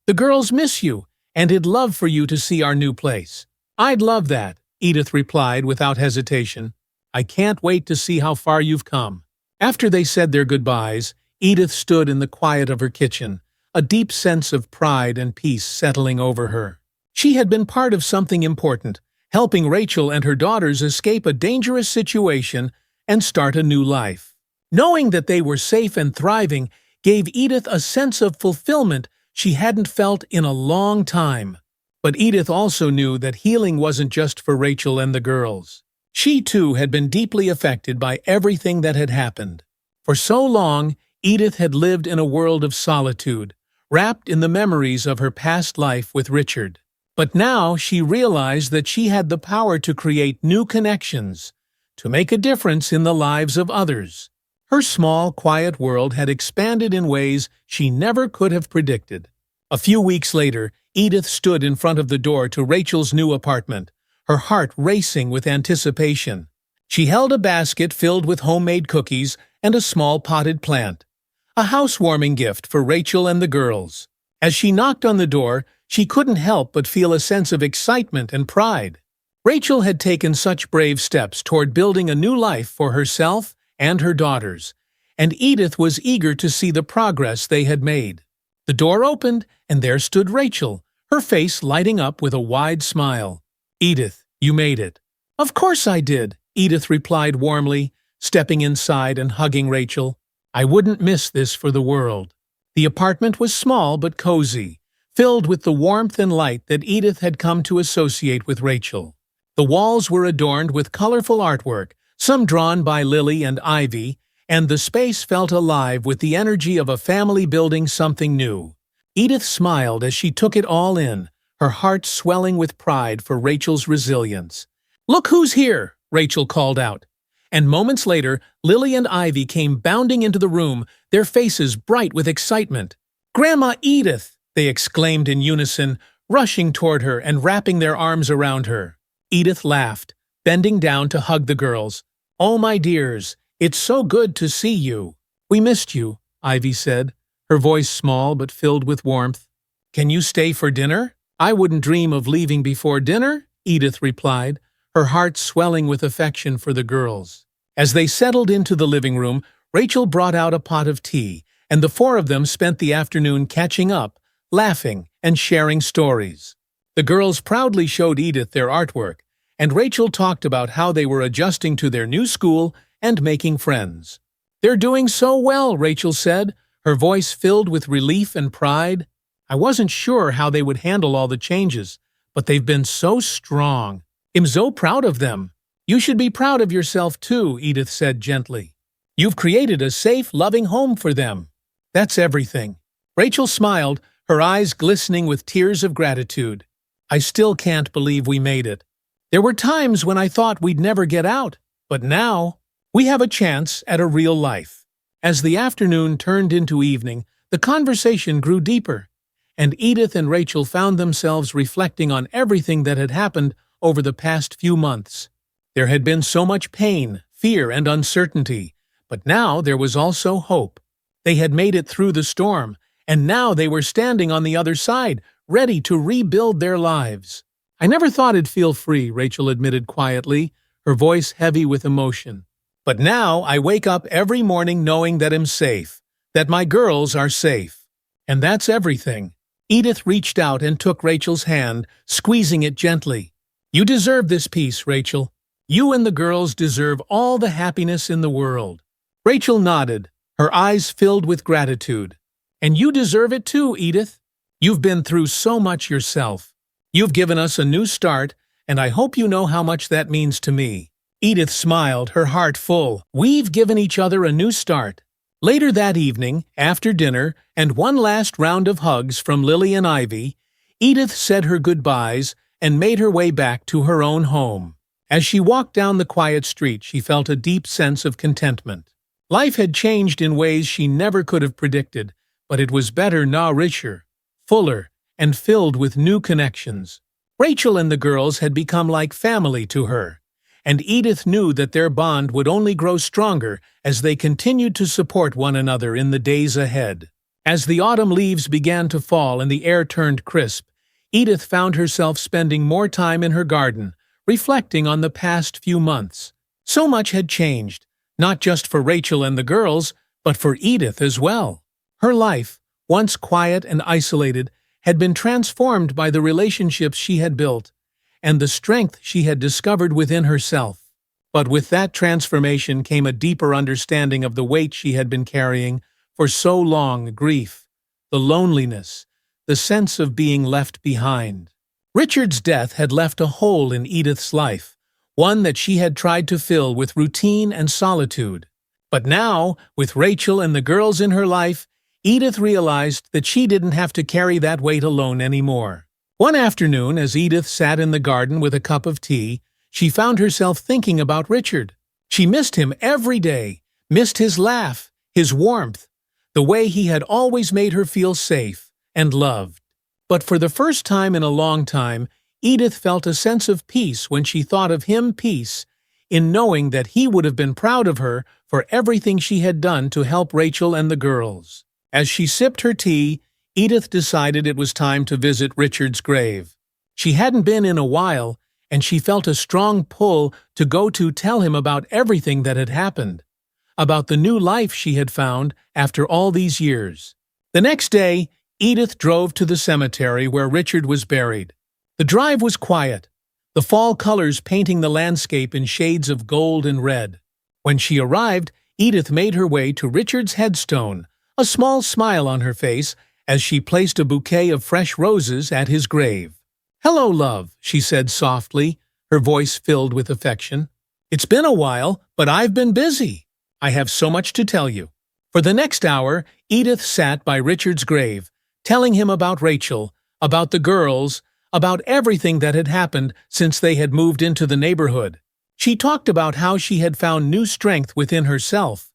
The girls miss you, and I'd love for you to see our new place." "I'd love that," Edith replied without hesitation. "I can't wait to see how far you've come." After they said their goodbyes, Edith stood in the quiet of her kitchen, a deep sense of pride and peace settling over her. She had been part of something important, helping Rachel and her daughters escape a dangerous situation and start a new life. Knowing that they were safe and thriving gave Edith a sense of fulfillment she hadn't felt in a long time. But Edith also knew that healing wasn't just for Rachel and the girls. She, too, had been deeply affected by everything that had happened. For so long, Edith had lived in a world of solitude, wrapped in the memories of her past life with Richard. But now she realized that she had the power to create new connections, to make a difference in the lives of others. Her small, quiet world had expanded in ways she never could have predicted. A few weeks later, Edith stood in front of the door to Rachel's new apartment, her heart racing with anticipation. She held a basket filled with homemade cookies and a small potted plant, a housewarming gift for Rachel and the girls. As she knocked on the door, she couldn't help but feel a sense of excitement and pride. Rachel had taken such brave steps toward building a new life for herself and her daughters, and Edith was eager to see the progress they had made. The door opened, and there stood Rachel, her face lighting up with a wide smile. "Edith, you made it." "Of course I did," Edith replied warmly, stepping inside and hugging Rachel. "I wouldn't miss this for the world." The apartment was small but cozy, filled with the warmth and light that Edith had come to associate with Rachel. The walls were adorned with colorful artwork, some drawn by Lily and Ivy, and the space felt alive with the energy of a family building something new. Edith smiled as she took it all in, her heart swelling with pride for Rachel's resilience. "Look who's here!" Rachel called out. And moments later, Lily and Ivy came bounding into the room, their faces bright with excitement. "Grandma Edith!" they exclaimed in unison, rushing toward her and wrapping their arms around her. Edith laughed, bending down to hug the girls. "Oh, my dears, it's so good to see you." "We missed you," Ivy said, her voice small but filled with warmth. "Can you stay for dinner?" "I wouldn't dream of leaving before dinner," Edith replied, her heart swelling with affection for the girls. As they settled into the living room, Rachel brought out a pot of tea, and the four of them spent the afternoon catching up, laughing, and sharing stories. The girls proudly showed Edith their artwork, and Rachel talked about how they were adjusting to their new school and making friends. "They're doing so well," Rachel said, her voice filled with relief and pride. "I wasn't sure how they would handle all the changes, but they've been so strong. I'm so proud of them." "You should be proud of yourself too," Edith said gently. "You've created a safe, loving home for them. That's everything." Rachel smiled, her eyes glistening with tears of gratitude. "I still can't believe we made it. There were times when I thought we'd never get out, but now we have a chance at a real life." As the afternoon turned into evening, the conversation grew deeper, and Edith and Rachel found themselves reflecting on everything that had happened over the past few months. There had been so much pain, fear, and uncertainty, but now there was also hope. They had made it through the storm, and now they were standing on the other side, ready to rebuild their lives. "I never thought I'd feel free," Rachel admitted quietly, her voice heavy with emotion. "But now I wake up every morning knowing that I'm safe, that my girls are safe. And that's everything." Edith reached out and took Rachel's hand, squeezing it gently. "You deserve this peace, Rachel. You and the girls deserve all the happiness in the world." Rachel nodded, her eyes filled with gratitude. "And you deserve it too, Edith. You've been through so much yourself. You've given us a new start, and I hope you know how much that means to me." Edith smiled, her heart full. "We've given each other a new start." Later that evening, after dinner, and one last round of hugs from Lily and Ivy, Edith said her goodbyes and made her way back to her own home. As she walked down the quiet street, she felt a deep sense of contentment. Life had changed in ways she never could have predicted, but it was better now, richer, fuller, and filled with new connections. Rachel and the girls had become like family to her, and Edith knew that their bond would only grow stronger as they continued to support one another in the days ahead. As the autumn leaves began to fall and the air turned crisp, Edith found herself spending more time in her garden, reflecting on the past few months. So much had changed, not just for Rachel and the girls, but for Edith as well. Her life, once quiet and isolated, had been transformed by the relationships she had built and the strength she had discovered within herself. But with that transformation came a deeper understanding of the weight she had been carrying for so long: grief, the loneliness, the sense of being left behind. Richard's death had left a hole in Edith's life, one that she had tried to fill with routine and solitude. But now, with Rachel and the girls in her life, Edith realized that she didn't have to carry that weight alone anymore. One afternoon, as Edith sat in the garden with a cup of tea, she found herself thinking about Richard. She missed him every day, missed his laugh, his warmth, the way he had always made her feel safe and loved. But for the first time in a long time, Edith felt a sense of peace when she thought of him, peace in knowing that he would have been proud of her for everything she had done to help Rachel and the girls. As she sipped her tea, Edith decided it was time to visit Richard's grave. She hadn't been in a while, and she felt a strong pull to go to tell him about everything that had happened, about the new life she had found after all these years. The next day, Edith drove to the cemetery where Richard was buried. The drive was quiet, the fall colors painting the landscape in shades of gold and red. When she arrived, Edith made her way to Richard's headstone, a small smile on her face as she placed a bouquet of fresh roses at his grave. "Hello, love," she said softly, her voice filled with affection. "It's been a while, but I've been busy. I have so much to tell you." For the next hour, Edith sat by Richard's grave, telling him about Rachel, about the girls, about everything that had happened since they had moved into the neighborhood. She talked about how she had found new strength within herself,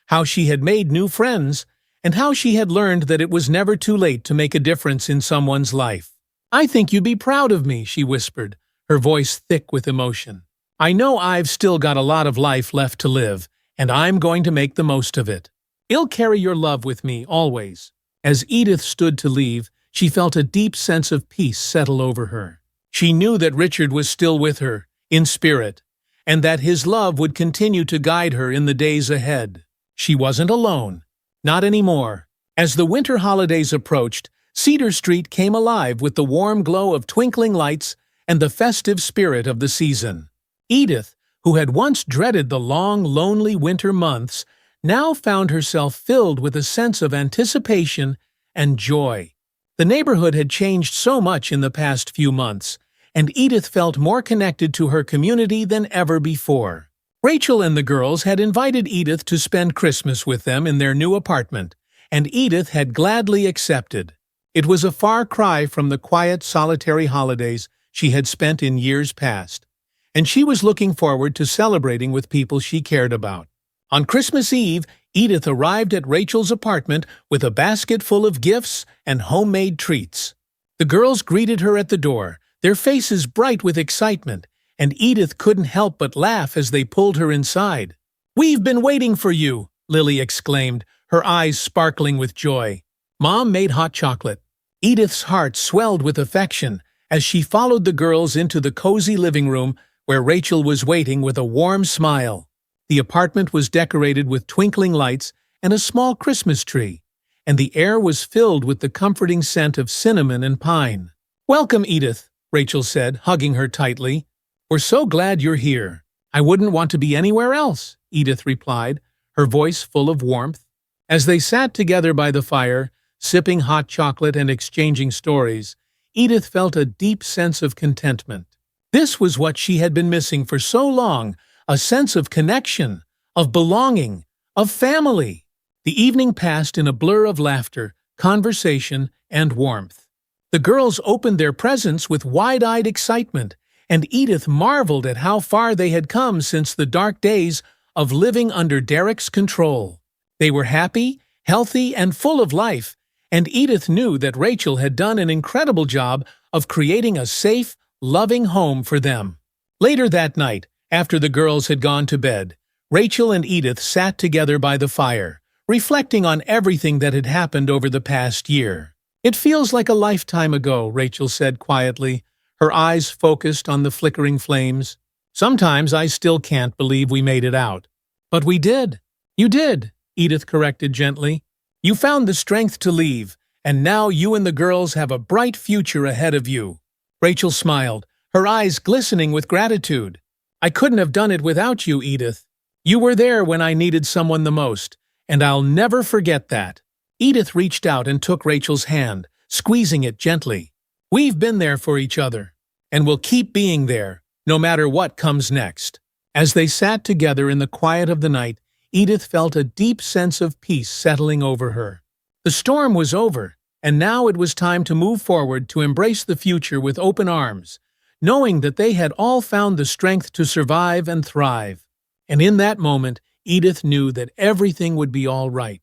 how she had made new friends, and how she had learned that it was never too late to make a difference in someone's life. "I think you'd be proud of me," she whispered, her voice thick with emotion. "I know I've still got a lot of life left to live, and I'm going to make the most of it. I'll carry your love with me, always." As Edith stood to leave, she felt a deep sense of peace settle over her. She knew that Richard was still with her, in spirit, and that his love would continue to guide her in the days ahead. She wasn't alone. Not anymore. As the winter holidays approached, Cedar Street came alive with the warm glow of twinkling lights and the festive spirit of the season. Edith, who had once dreaded the long, lonely winter months, now found herself filled with a sense of anticipation and joy. The neighborhood had changed so much in the past few months, and Edith felt more connected to her community than ever before. Rachel and the girls had invited Edith to spend Christmas with them in their new apartment, and Edith had gladly accepted. It was a far cry from the quiet, solitary holidays she had spent in years past, and she was looking forward to celebrating with people she cared about. On Christmas Eve, Edith arrived at Rachel's apartment with a basket full of gifts and homemade treats. The girls greeted her at the door, their faces bright with excitement, and Edith couldn't help but laugh as they pulled her inside. "We've been waiting for you," Lily exclaimed, her eyes sparkling with joy. Mom made hot chocolate. Edith's heart swelled with affection as she followed the girls into the cozy living room where Rachel was waiting with a warm smile. The apartment was decorated with twinkling lights and a small Christmas tree, and the air was filled with the comforting scent of cinnamon and pine. "Welcome, Edith," Rachel said, hugging her tightly. "We're so glad you're here." "I wouldn't want to be anywhere else," Edith replied, her voice full of warmth. As they sat together by the fire, sipping hot chocolate and exchanging stories, Edith felt a deep sense of contentment. This was what she had been missing for so long, a sense of connection, of belonging, of family. The evening passed in a blur of laughter, conversation, and warmth. The girls opened their presents with wide-eyed excitement, and Edith marveled at how far they had come since the dark days of living under Derek's control. They were happy, healthy, and full of life, and Edith knew that Rachel had done an incredible job of creating a safe, loving home for them. Later that night, after the girls had gone to bed, Rachel and Edith sat together by the fire, reflecting on everything that had happened over the past year. "It feels like a lifetime ago," Rachel said quietly, her eyes focused on the flickering flames. "Sometimes I still can't believe we made it out." "But we did." "You did," Edith corrected gently. "You found the strength to leave, and now you and the girls have a bright future ahead of you." Rachel smiled, her eyes glistening with gratitude. "I couldn't have done it without you, Edith. You were there when I needed someone the most, and I'll never forget that." Edith reached out and took Rachel's hand, squeezing it gently. "We've been there for each other, and we'll keep being there, no matter what comes next." As they sat together in the quiet of the night, Edith felt a deep sense of peace settling over her. The storm was over, and now it was time to move forward to embrace the future with open arms, knowing that they had all found the strength to survive and thrive. And in that moment, Edith knew that everything would be all right.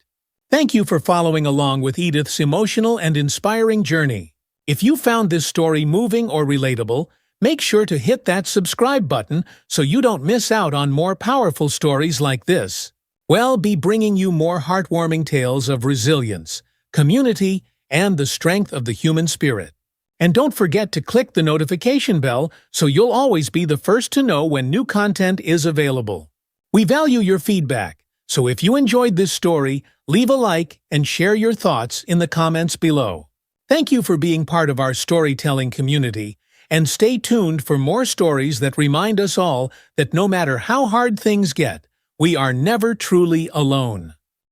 Thank you for following along with Edith's emotional and inspiring journey. If you found this story moving or relatable, Make sure to hit that subscribe button so you don't miss out on more powerful stories like this. We'll be bringing you more heartwarming tales of resilience, community, and the strength of the human spirit. And don't forget to click the notification bell so you'll always be the first to know when new content is available. We value your feedback, so if you enjoyed this story, leave a like and share your thoughts in the comments below. Thank you for being part of our storytelling community, and stay tuned for more stories that remind us all that no matter how hard things get, we are never truly alone.